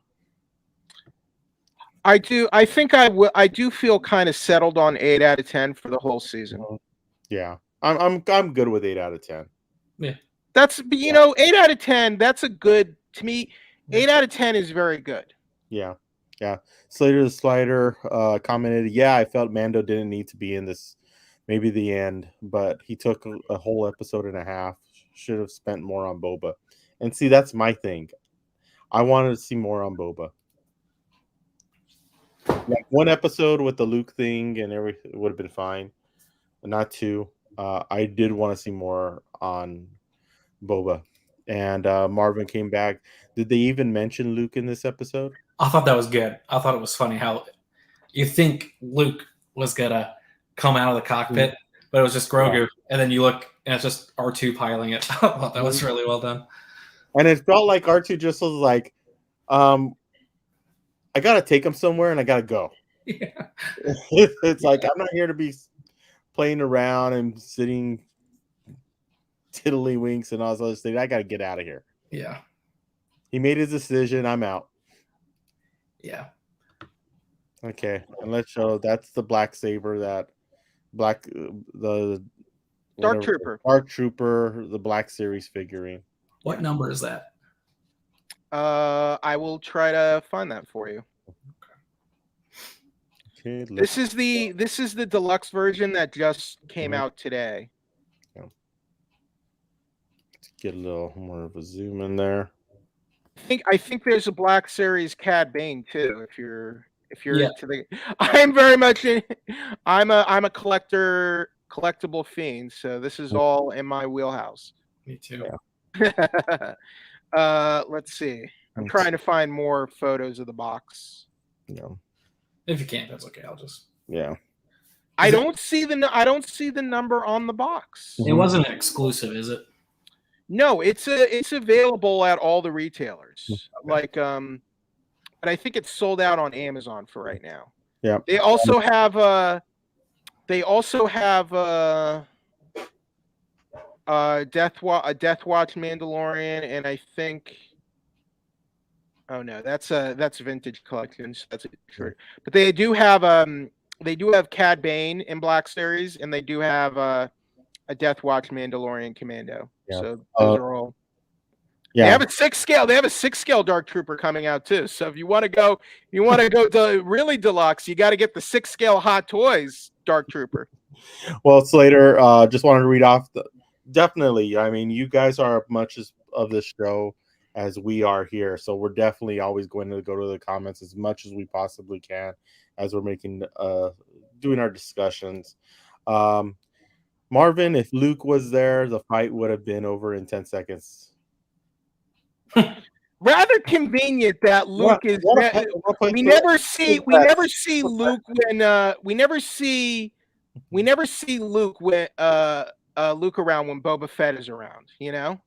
I do. I think I do feel kind of settled on 8 out of 10 for the whole season. Yeah, I'm good with 8 out of 10. Yeah, that's 8 out of 10. That's a good, to me. 8 out of 10 is very good. Yeah. Slater the Slider commented, "Yeah, I felt Mando didn't need to be in this. Maybe the end, but he took a whole episode and a half. Should have spent more on Boba." And see, that's my thing. I wanted to see more on Boba. Like 1 episode with the Luke thing and everything would have been fine, but not 2. I did want to see more on Boba. And Marvin came back. Did they even mention Luke in this episode? I thought that was good. I thought it was funny how you think Luke was gonna come out of the cockpit, but it was just Grogu, and then you look and it's just R2 piling it. I thought that was really well done. And it felt like R2 just was like, I gotta take him somewhere and I gotta go. Yeah. It's like, I'm not here to be playing around and sitting tiddlywinks and all those things. I gotta get out of here. Yeah. He made his decision. I'm out. Yeah. Okay. And let's show that's the Black Saber, the Dark Trooper. Dark Trooper, the Black Series figurine. What number is that? I will try to find that for you. Okay. This is the deluxe version that just came out today. Yeah. Let's get a little more of a zoom in there. I think there's a Black Series Cad Bane too. If you're into the, I'm very much in. I'm a collectible fiend, so this is all in my wheelhouse. Me too. Yeah. Let's see. I'm trying to find more photos of the box. Yeah. If you can't, that's okay. I'll just. Yeah. I don't see the number on the box. It wasn't an exclusive, is it? No, it's available at all the retailers. Like but I think it's sold out on Amazon for right now. Yeah. They also have a Death Watch Mandalorian, and I think that's vintage collections. So that's true. But they do have Cad Bane in Black Series, and they do have a Death Watch Mandalorian Commando. Yeah. So those are all. Yeah. They have a 6 scale. They have a 6 scale Dark Trooper coming out too. So if you want to go to really deluxe, you got to get the 6 scale Hot Toys Dark Trooper. Well, Slater, just wanted to read off definitely. I mean, you guys are much of this show as we are here. So we're definitely always going to go to the comments as much as we possibly can as we're making doing our discussions. Marvin, if Luke was there, the fight would have been over in 10 seconds. Rather convenient that Luke is. We never see Luke when we never see Luke when Luke around when Boba Fett is around. You know,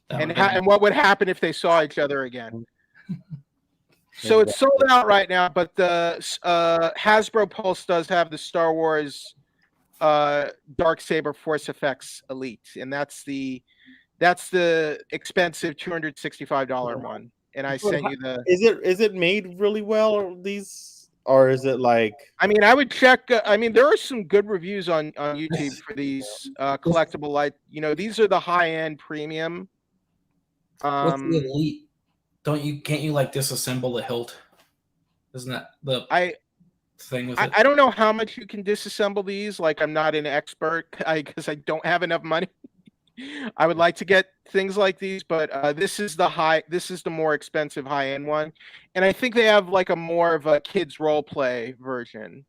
and what would happen if they saw each other again? So it's sold out right now, but the Hasbro Pulse does have the Star Wars Dark Saber Force Effects Elite, and that's the expensive $265 one. And I sent you the. Is it made really well, or is it like? I mean, I would check. I mean, there are some good reviews on YouTube for these collectible light. You know, these are the high end premium. What's the Elite? Can't you like disassemble the hilt? Isn't that the thing with it? I don't know how much you can disassemble these. Like, I'm not an expert because I don't have enough money. I would like to get things like these, but this is the more expensive high end one, and I think they have like a more of a kids role play version.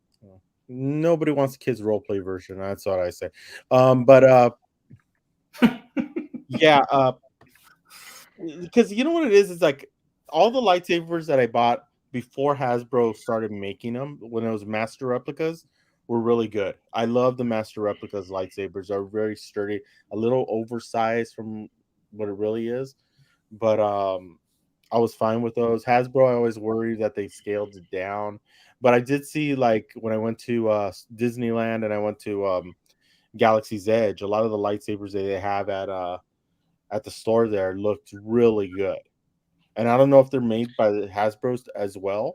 Nobody wants a kids role play version. That's what I say. But yeah, because you know what it is? It's like all the lightsabers that I bought before Hasbro started making them, when it was master replicas, were really good. I love the master replicas lightsabers. They're very sturdy, a little oversized from what it really is, but I was fine with those. Hasbro, I always worry that they scaled it down, but I did see, like, when I went to Disneyland and I went to Galaxy's Edge, a lot of the lightsabers that they have at the store there looked really good. And I don't know if they're made by the Hasbro's as well.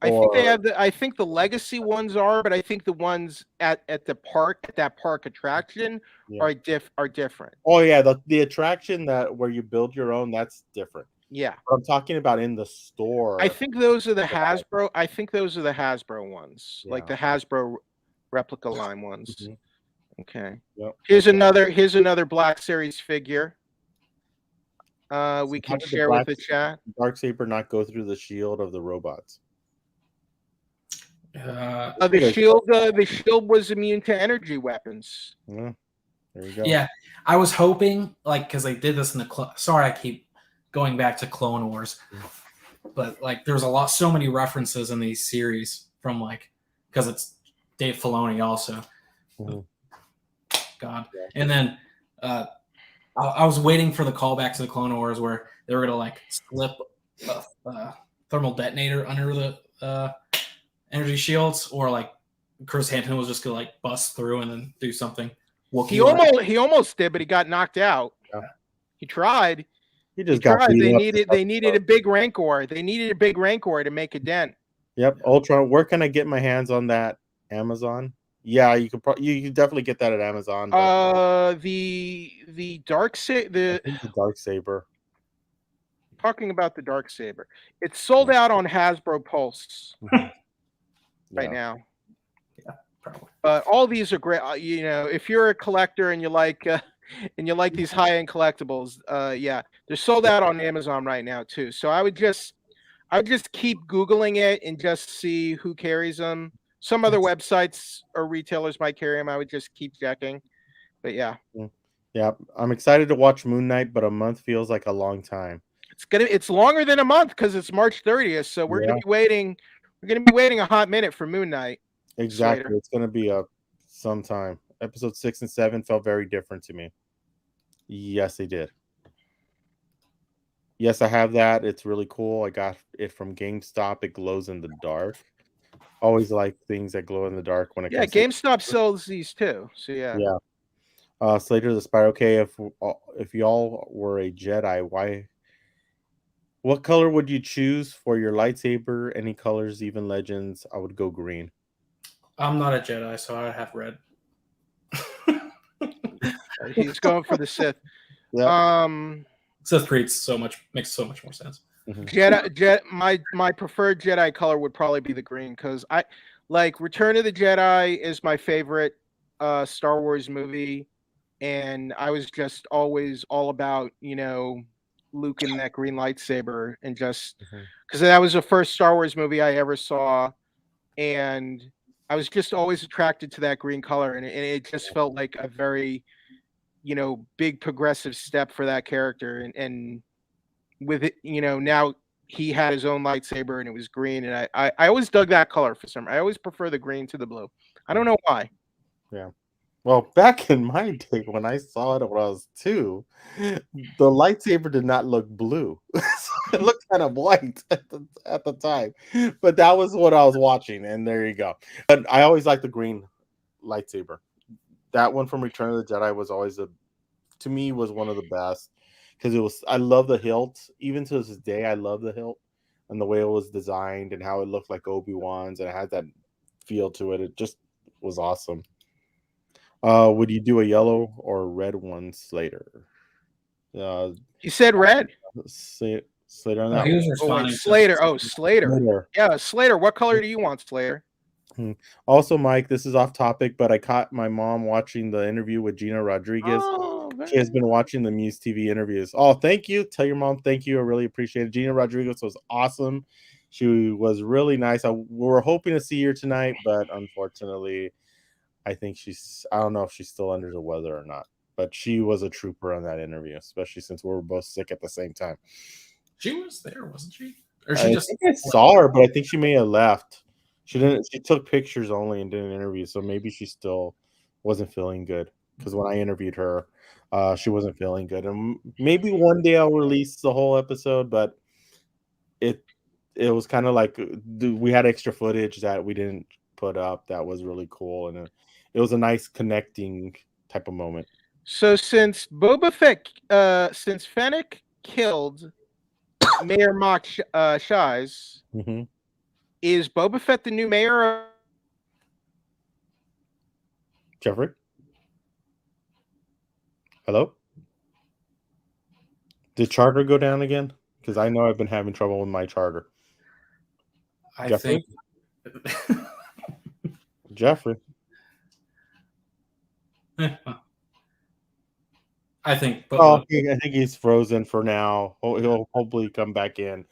I think they have I think the legacy ones are, but I think the ones at that park attraction are different. Oh yeah, the attraction where you build your own, that's different. Yeah. But I'm talking about in the store. I think those are the Hasbro. I think those are the Hasbro ones, like the Hasbro replica line ones. Mm-hmm. Okay. Yep. Here's another Black Series figure. We can share with the chat. Dark Saber not go through the shield of the robots. The shield was immune to energy weapons. Yeah, there you go. Yeah, I was hoping, like, because they did this in the sorry, I keep going back to Clone Wars, but like, there's so many references in these series from, like, because it's Dave Filoni also. Mm-hmm. God, and then I was waiting for the callback to the Clone Wars where they were gonna like slip a thermal detonator under the energy shields, or like Chris Hampton was just gonna like bust through and then do something. He almost did, but he got knocked out. Yeah. He tried. He got tried. They needed a big Rancor. They needed a big Rancor to make a dent. Yep, Ultron. Where can I get my hands on that? Amazon. Yeah, you can definitely get that at Amazon. But... the Dark Saber. The Dark Saber. Talking about the Dark Saber, it's sold out on Hasbro Pulse. Right now. Yeah, probably. But all these are great. You know, if you're a collector and you like these high-end collectibles, they're sold out on Amazon right now too. So I would just keep Googling it and just see who carries them. Some other websites or retailers might carry them. I would just keep checking. But yeah. Yeah, I'm excited to watch Moon Knight, but a month feels like a long time. It's longer than a month because it's March 30th. So we're gonna be waiting. We're going to be waiting a hot minute for Moon Knight. Exactly. It's going to be some time. Episode 6 and 7 felt very different to me. Yes, they did. Yes, I have that. It's really cool. I got it from GameStop. It glows in the dark. Always like things that glow in the dark when it comes GameStop sells these too. So yeah. Slater the Spider. Okay, if y'all were a Jedi, what color would you choose for your lightsaber? Any colors, even legends? I would go green. I'm not a Jedi, so I have red. He's going for the Sith. Yep. Sith makes so much more sense. Mm-hmm. My preferred Jedi color would probably be the green, because I like Return of the Jedi is my favorite Star Wars movie, and I was just always all about, Luke in that green lightsaber, and just Mhm. because that was the first Star Wars movie I ever saw, and I was just always attracted to that green color, and it just felt like a very, big progressive step for that character, and with it, now he had his own lightsaber and it was green, and I always dug that color for some. I always prefer the green to the blue. I don't know why. Yeah. Well, back in my day when I saw it when I was 2, the lightsaber did not look blue. It looked kind of white at the time. But that was what I was watching, and there you go. But I always liked the green lightsaber. That one from Return of the Jedi was always to me was one of the best because I love the hilt. Even to this day, I love the hilt and the way it was designed and how it looked like Obi-Wan's and it had that feel to it. It just was awesome. Would you do a yellow or red one, Slater? He said red. Slater on No, that he one. was Oh wait, responding. Slater. Oh, Slater. Slater. Yeah, Slater. What color do you want, Slater? Also, Mike, this is off topic, but I caught my mom watching the interview with Gina Rodriguez. Oh, She has been watching the MUSE TV interviews. Oh, thank you. Tell your mom thank you. I really appreciate it. Gina Rodriguez was awesome. She was really nice. We were hoping to see her tonight, but unfortunately, I don't know if she's still under the weather or not. But she was a trooper on that interview, especially since we were both sick at the same time. She was there, wasn't she? Or I think I saw her, but I think she may have left. She didn't. She took pictures only and did an interview, so maybe she still wasn't feeling good. Because when I interviewed her, she wasn't feeling good, and maybe one day I'll release the whole episode. But it was kind of like we had extra footage that we didn't put up. That was really cool, and it was a nice connecting type of moment. So since Boba Fett, since Fennec killed Mayor Mok Shaiz, Mm-hmm. is Boba Fett the new mayor? Jeffrey, hello. Did charter go down again? Because I know I've been having trouble with my charter. I Jeffrey? think. Jeffrey. I think. I think he's frozen for now. He'll hopefully come back in.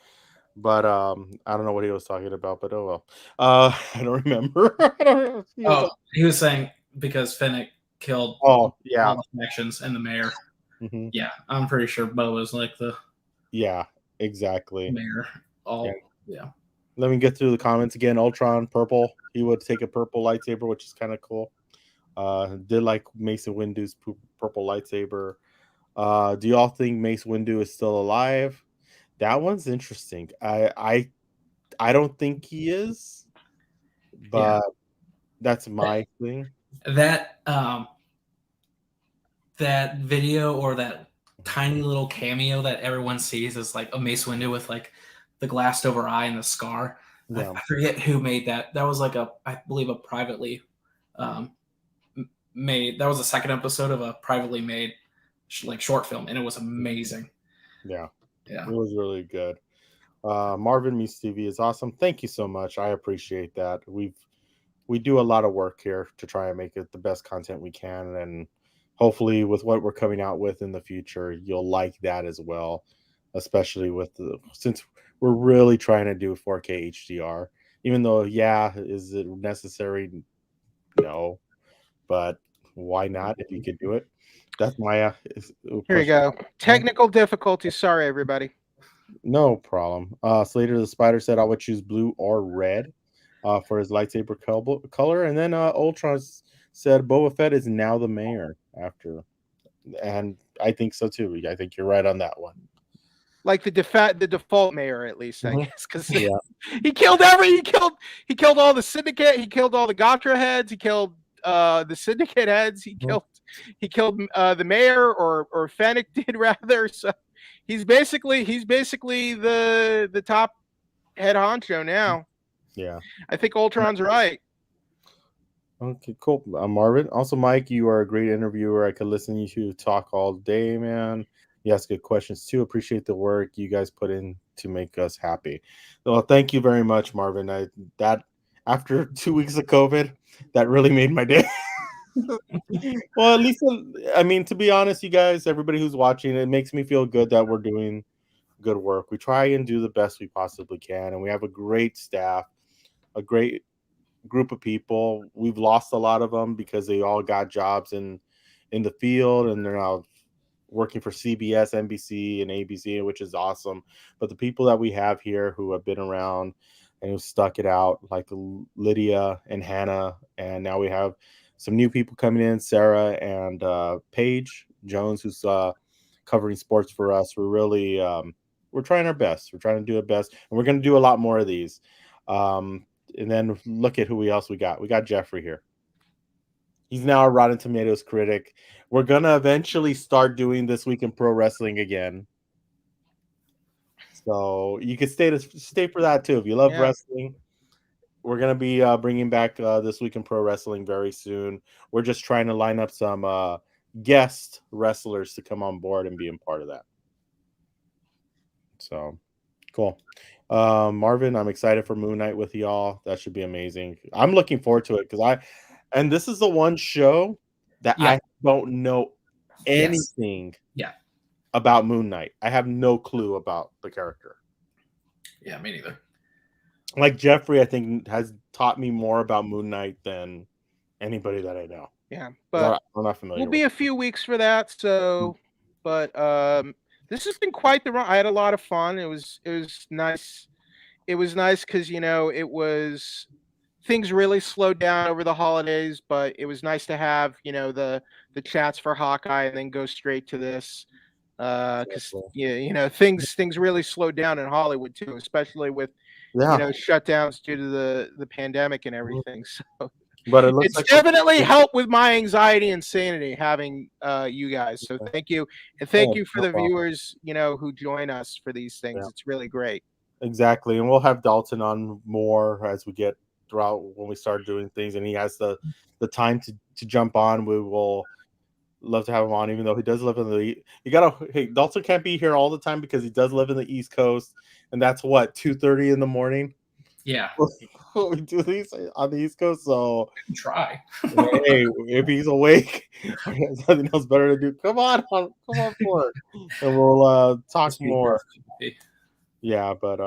But I don't know what he was talking about, but oh well. I don't remember. He was saying because Fennec killed Oh, yeah. all the connections and the mayor. Mm-hmm. Yeah, I'm pretty sure Boba's like the exactly. mayor. Yeah. Let me get through the comments again. Ultron purple. He would take a purple lightsaber, which is kind of cool. Did like Mace Windu's purple lightsaber. Do y'all think Mace Windu is still alive? That one's interesting. I don't think he is, but that's my thing. That that video or that tiny little cameo that everyone sees is like a Mace Windu with like the glassed over eye and the scar. Yeah. I forget who made that. That was like I believe a privately made. That was the second episode of a privately made like short film, and it was amazing. Yeah. Yeah, It was really good. Marvin MUSE TV is awesome. Thank you so much. I appreciate that. We do a lot of work here to try and make it the best content we can, and hopefully with what we're coming out with in the future, you'll like that as well, especially since we're really trying to do 4K HDR. Even though, is it necessary? No, but why not if you could do it? That's my Here you go. Technical difficulties. Sorry, everybody. No problem. Slater the Spider said I would choose blue or red for his lightsaber color. And then Ultron said Boba Fett is now the mayor after. And I think so too. I think you're right on that one. Like the default mayor, at least, I guess, because Yeah. he killed he killed all the syndicate, he killed all the Gotra heads, he killed the syndicate heads, he killed the mayor, or Fennec did rather. So he's basically the top head honcho now. Yeah. I think Ultron's right. Okay, cool. Marvin. Also, Mike, you are a great interviewer. I could listen to you talk all day, man. You ask good questions too. Appreciate the work you guys put in to make us happy. Well, thank you very much, Marvin. That after 2 weeks of COVID, that really made my day. Well, at least I mean, to be honest, you guys, everybody who's watching, it makes me feel good that we're doing good work. We try and do the best we possibly can, and we have a great staff, a great group of people. We've lost a lot of them because they all got jobs in the field, and they're now working for CBS, NBC, and ABC, which is awesome. But the people that we have here who have been around and who stuck it out, like Lydia and Hannah, and now we have some new people coming in, Sarah and Paige Jones, who's covering sports for us. We're really we're trying our best. We're trying to do our best, and we're going to do a lot more of these. And then look at who else we got. We got Jeffrey here. He's now a Rotten Tomatoes critic. We're going to eventually start doing This Week in Pro Wrestling again. So you can stay for that too. If you love wrestling, we're going to be bringing back This Week in Pro Wrestling very soon. We're just trying to line up some guest wrestlers to come on board and be a part of that. So cool. Marvin, I'm excited for Moon Knight with y'all. That should be amazing. I'm looking forward to it because this is the one show that I don't know anything about Moon Knight. I have no clue about the character. Yeah, me neither. Like Jeffrey, I think has taught me more about Moon Knight than anybody that I know. Yeah, but I'm not familiar. We'll be a few weeks for that. So, but this has been quite the run. I had a lot of fun. It was nice. It was nice because things really slowed down over the holidays, but it was nice to have the chats for Hawkeye and then go straight to this because things really slowed down in Hollywood too, especially with shutdowns due to the pandemic and everything. So. But it's definitely helped with my anxiety and sanity having you guys. So thank you, and thank you for the viewers, who join us for these things. Yeah. It's really great. Exactly, and we'll have Dalton on more as we get throughout when we start doing things, and he has the time to jump on. We will love to have him on, even though he does live in the. Dalton can't be here all the time because he does live in the East Coast, and that's 2:30 in the morning. Yeah. We do these on the East Coast, so try. Hey, if he's awake, he has nothing else better to do. Come on for it, and we'll talk more. Yeah, but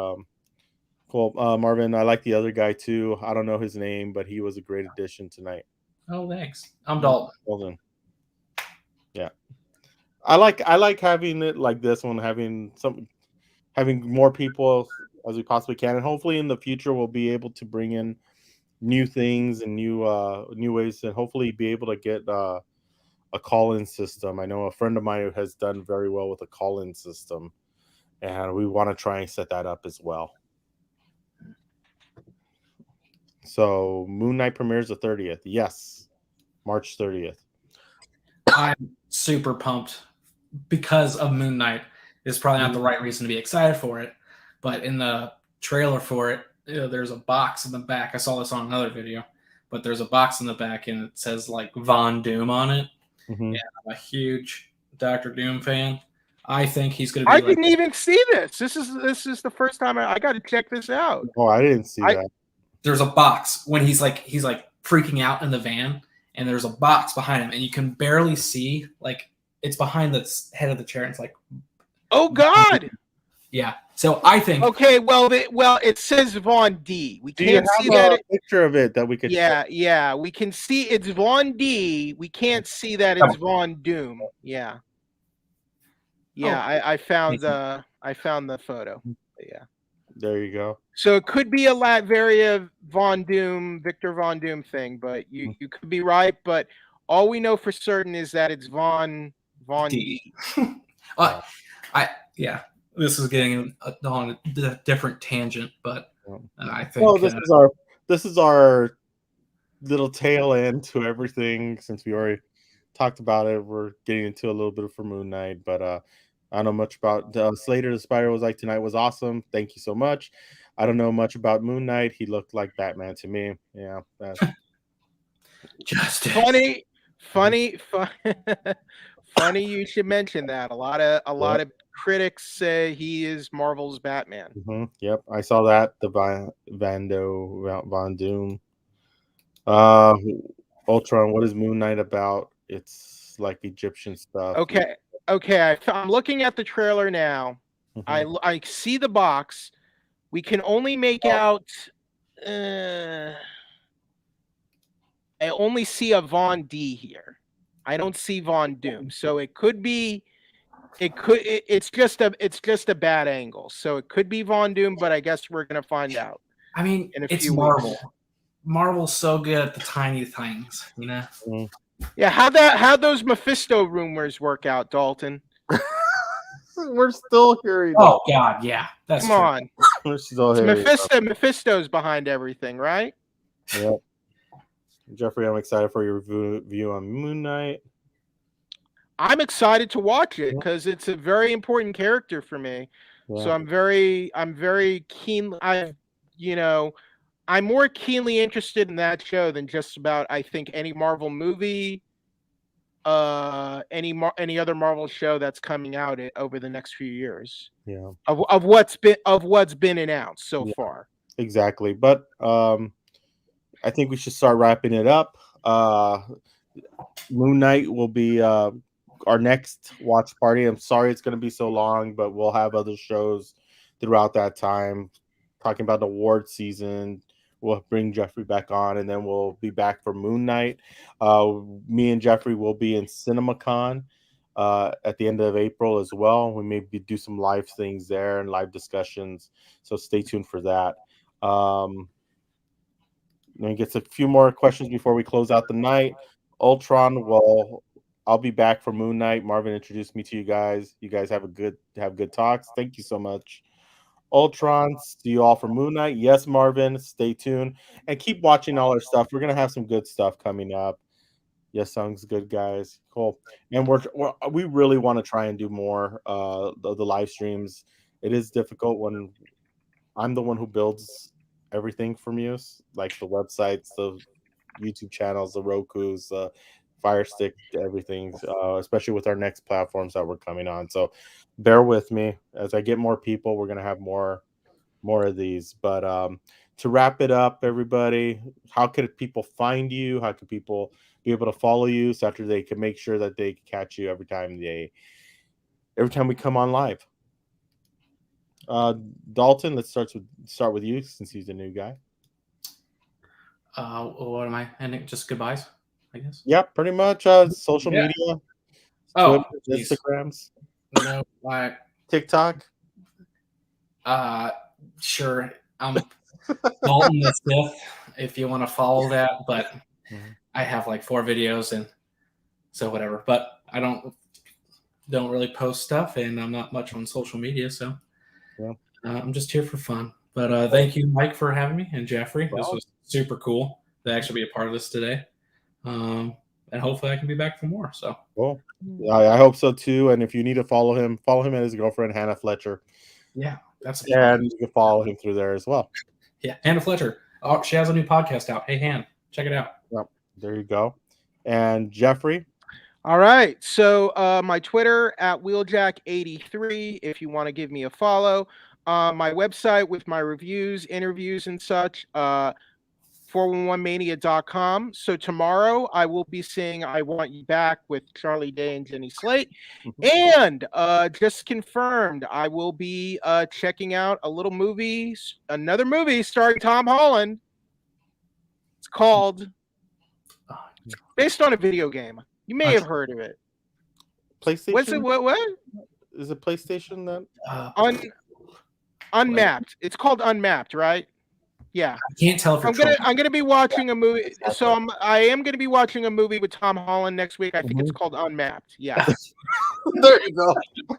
cool. Marvin, I like the other guy too. I don't know his name, but he was a great addition tonight. Oh, thanks. I'm Dalton. Yeah, I like having it like this one, having more people as we possibly can, and hopefully in the future we'll be able to bring in new things and new ways, and hopefully be able to get a call-in system. I know a friend of mine who has done very well with a call-in system, and we want to try and set that up as well. So Moon Knight premieres the 30th. Yes, March 30th. I'm super pumped because of Moon Knight. It's probably not the right reason to be excited for it, but in the trailer for it, there's a box in the back. I saw this on another video, but there's a box in the back and it says like Von Doom on it. Mm-hmm. Yeah, I'm a huge Dr. Doom fan. I think he's going to be. I didn't even see this. This is the first time I got to check this out. Oh, I didn't see that. There's a box when he's freaking out in the van, and there's a box behind him, and you can barely see, like, it's behind the head of the chair, and it's like, oh God. Yeah. So I think. Okay. Well, it says Von D. We can't see that picture of it that we could. Yeah. We can see it's Von D. We can't see that it's Von Doom. Yeah. Yeah. I found the photo. Yeah. There you go. So it could be a Latveria Von Doom, Victor Von Doom thing, but you could be right. But all we know for certain is that it's Von D. Yeah. This is getting on a different tangent, but I think. Well, this is our little tail end to everything. Since we already talked about it, we're getting into a little bit for Moon Knight, but I don't know much about Slater. The Spider was like tonight was awesome. Thank you so much. I don't know much about Moon Knight. He looked like Batman to me. Yeah, that's just funny. Funny you should mention that. A lot of critics say he is Marvel's Batman. Mm-hmm. Yep, I saw that. The Von Doom. Ultron, what is Moon Knight about? It's like Egyptian stuff. Okay. I'm looking at the trailer now. Mhm. I see the box. We can only make out. I only see a Von D here. I don't see Von Doom. So it could be. It's just a bad angle. So it could be Von Doom, but I guess we're gonna find out. I mean, In a it's few Marvel. weeks. Marvel's so good at the tiny things, you know. Yeah, how'd those Mephisto rumors work out, Dalton? We're still hearing. Oh God, yeah, that's Come true. on. We're still It's hearing. Mephisto's behind everything, right? Yeah. Jeffrey, I'm excited for your review on Moon Knight. I'm excited to watch it because it's a very important character for me. Yeah. So I'm very keen. I'm more keenly interested in that show than just about I think any Marvel movie, any other Marvel show that's coming out over the next few years. Yeah. Of what's been announced so far. Exactly. But I think we should start wrapping it up. Moon Knight will be our next watch party. I'm sorry it's going to be so long, but we'll have other shows throughout that time talking about the award season. We'll bring Jeffrey back on, and then we'll be back for Moon Knight. Me and Jeffrey will be in CinemaCon at the end of April as well. We may do some live things there and live discussions, so stay tuned for that. Let me get a few more questions before we close out the night. Ultron, well, I'll be back for Moon Knight. Marvin introduced me to you guys. You guys have good talks. Thank you so much. Ultron, see you all for Moon Knight. Yes, Marvin, stay tuned and keep watching all our stuff. We're gonna have some good stuff coming up. Yes, sounds good, guys. Cool. And we really want to try and do more the live streams. It is difficult when I'm the one who builds everything for Muse, like the websites, the YouTube channels, the Roku's, the Fire Stick, everything, especially with our next platforms that we're coming on. So bear with me. As I get more people, we're going to have more of these. But to wrap it up, everybody, how could people find you? How can people be able to follow you so after they can make sure that they can catch you every time we come on live? Dalton, let's start with you since he's a new guy. What am I ending? Just goodbyes, I guess. Yeah, pretty much. Social media. Oh, Twitter, Instagrams. No, like TikTok. Sure. I'm Dalton the Sith, if you want to follow that, but I have like 4 videos and so whatever. But I don't really post stuff, and I'm not much on social media, so yeah. I'm just here for fun. But thank you, Mike, for having me, and Jeffrey. Wow. This was super cool to actually be a part of this today. And hopefully I can be back for more. So cool. I hope so too. And if you need to follow him and his girlfriend Hannah Fletcher. Yeah, and you can follow him through there as well. Yeah, Hannah Fletcher. Oh, she has a new podcast out. Hey, Han, check it out. Yep, there you go. And Jeffrey. All right. So my Twitter at Wheeljack83 if you want to give me a follow. My website with my reviews, interviews, and such. 411mania.com. So tomorrow I will be seeing I Want You Back with Charlie Day and Jenny Slate. And just confirmed, I will be checking out another movie starring Tom Holland. It's called, based on a video game. You may have heard of it. PlayStation? What's it? What? Is it PlayStation then? Unmapped. It's called Unmapped, right? Yeah, I can't tell if I'm gonna be watching a movie. Exactly. So I am gonna be watching a movie with Tom Holland next week. I think it's called Unmapped. Yeah. There you go.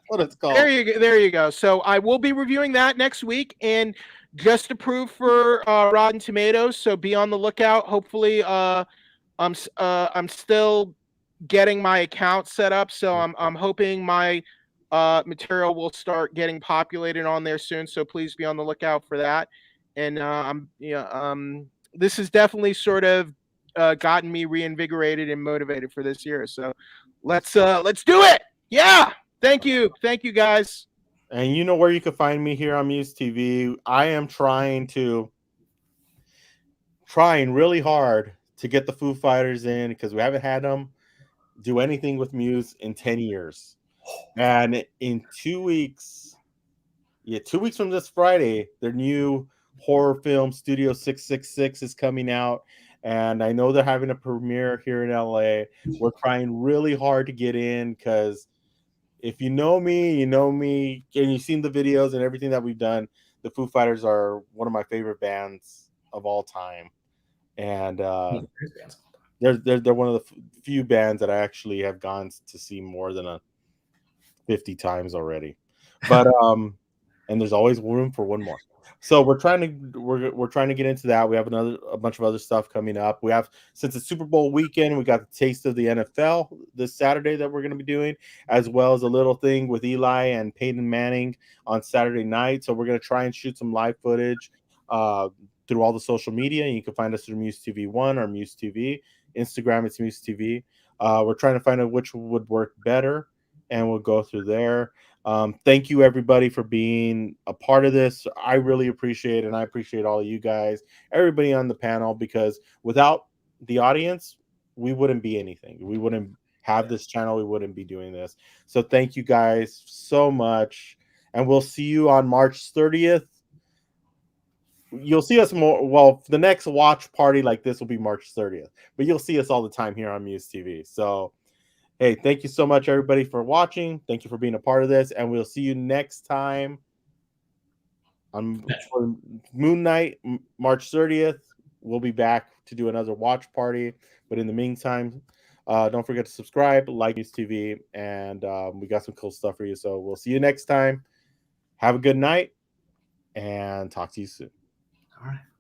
What it's called. There you go. So I will be reviewing that next week, and just approved for Rotten Tomatoes. So be on the lookout. Hopefully, I'm still getting my account set up. So I'm hoping my material will start getting populated on there soon. So please be on the lookout for that. And this has definitely sort of gotten me reinvigorated and motivated for this year. So let's do it. Yeah. Thank you, guys. And you know where you can find me here on MUSE TV. I am trying really hard to get the Foo Fighters in because we haven't had them do anything with Muse in 10 years. And in 2 weeks, 2 weeks from this Friday, their new horror film Studio 666 is coming out. And I know they're having a premiere here in LA. We're trying really hard to get in because if you know me, and you've seen the videos and everything that we've done, the Foo Fighters are one of my favorite bands of all time. And they're one of the few bands that I actually have gone to see more than 50 times already. But and there's always room for one more. So we're trying to get into that. We have a bunch of other stuff coming up. We have, since it's Super Bowl weekend, we got the Taste of the NFL this Saturday that we're going to be doing, as well as a little thing with Eli and Peyton Manning on Saturday night. So we're going to try and shoot some live footage through all the social media. You can find us through MUSE TV 1 or MUSE TV. Instagram, it's MUSE TV. We're trying to find out which would work better, and we'll go through there. Thank you, everybody, for being a part of this. I really appreciate it, and I appreciate all of you guys, everybody on the panel, because without the audience, we wouldn't be anything. We wouldn't have this channel. We wouldn't be doing this. So thank you guys so much, and we'll see you on March 30th. You'll see us more. Well, the next watch party like this will be March 30th, but you'll see us all the time here on MUSE TV. So, hey, thank you so much, everybody, for watching. Thank you for being a part of this, and we'll see you next time on Moon Night, March 30th. We'll be back to do another watch party, but in the meantime, don't forget to subscribe, like MUSE TV, and we got some cool stuff for you. So we'll see you next time. Have a good night, and talk to you soon. All right.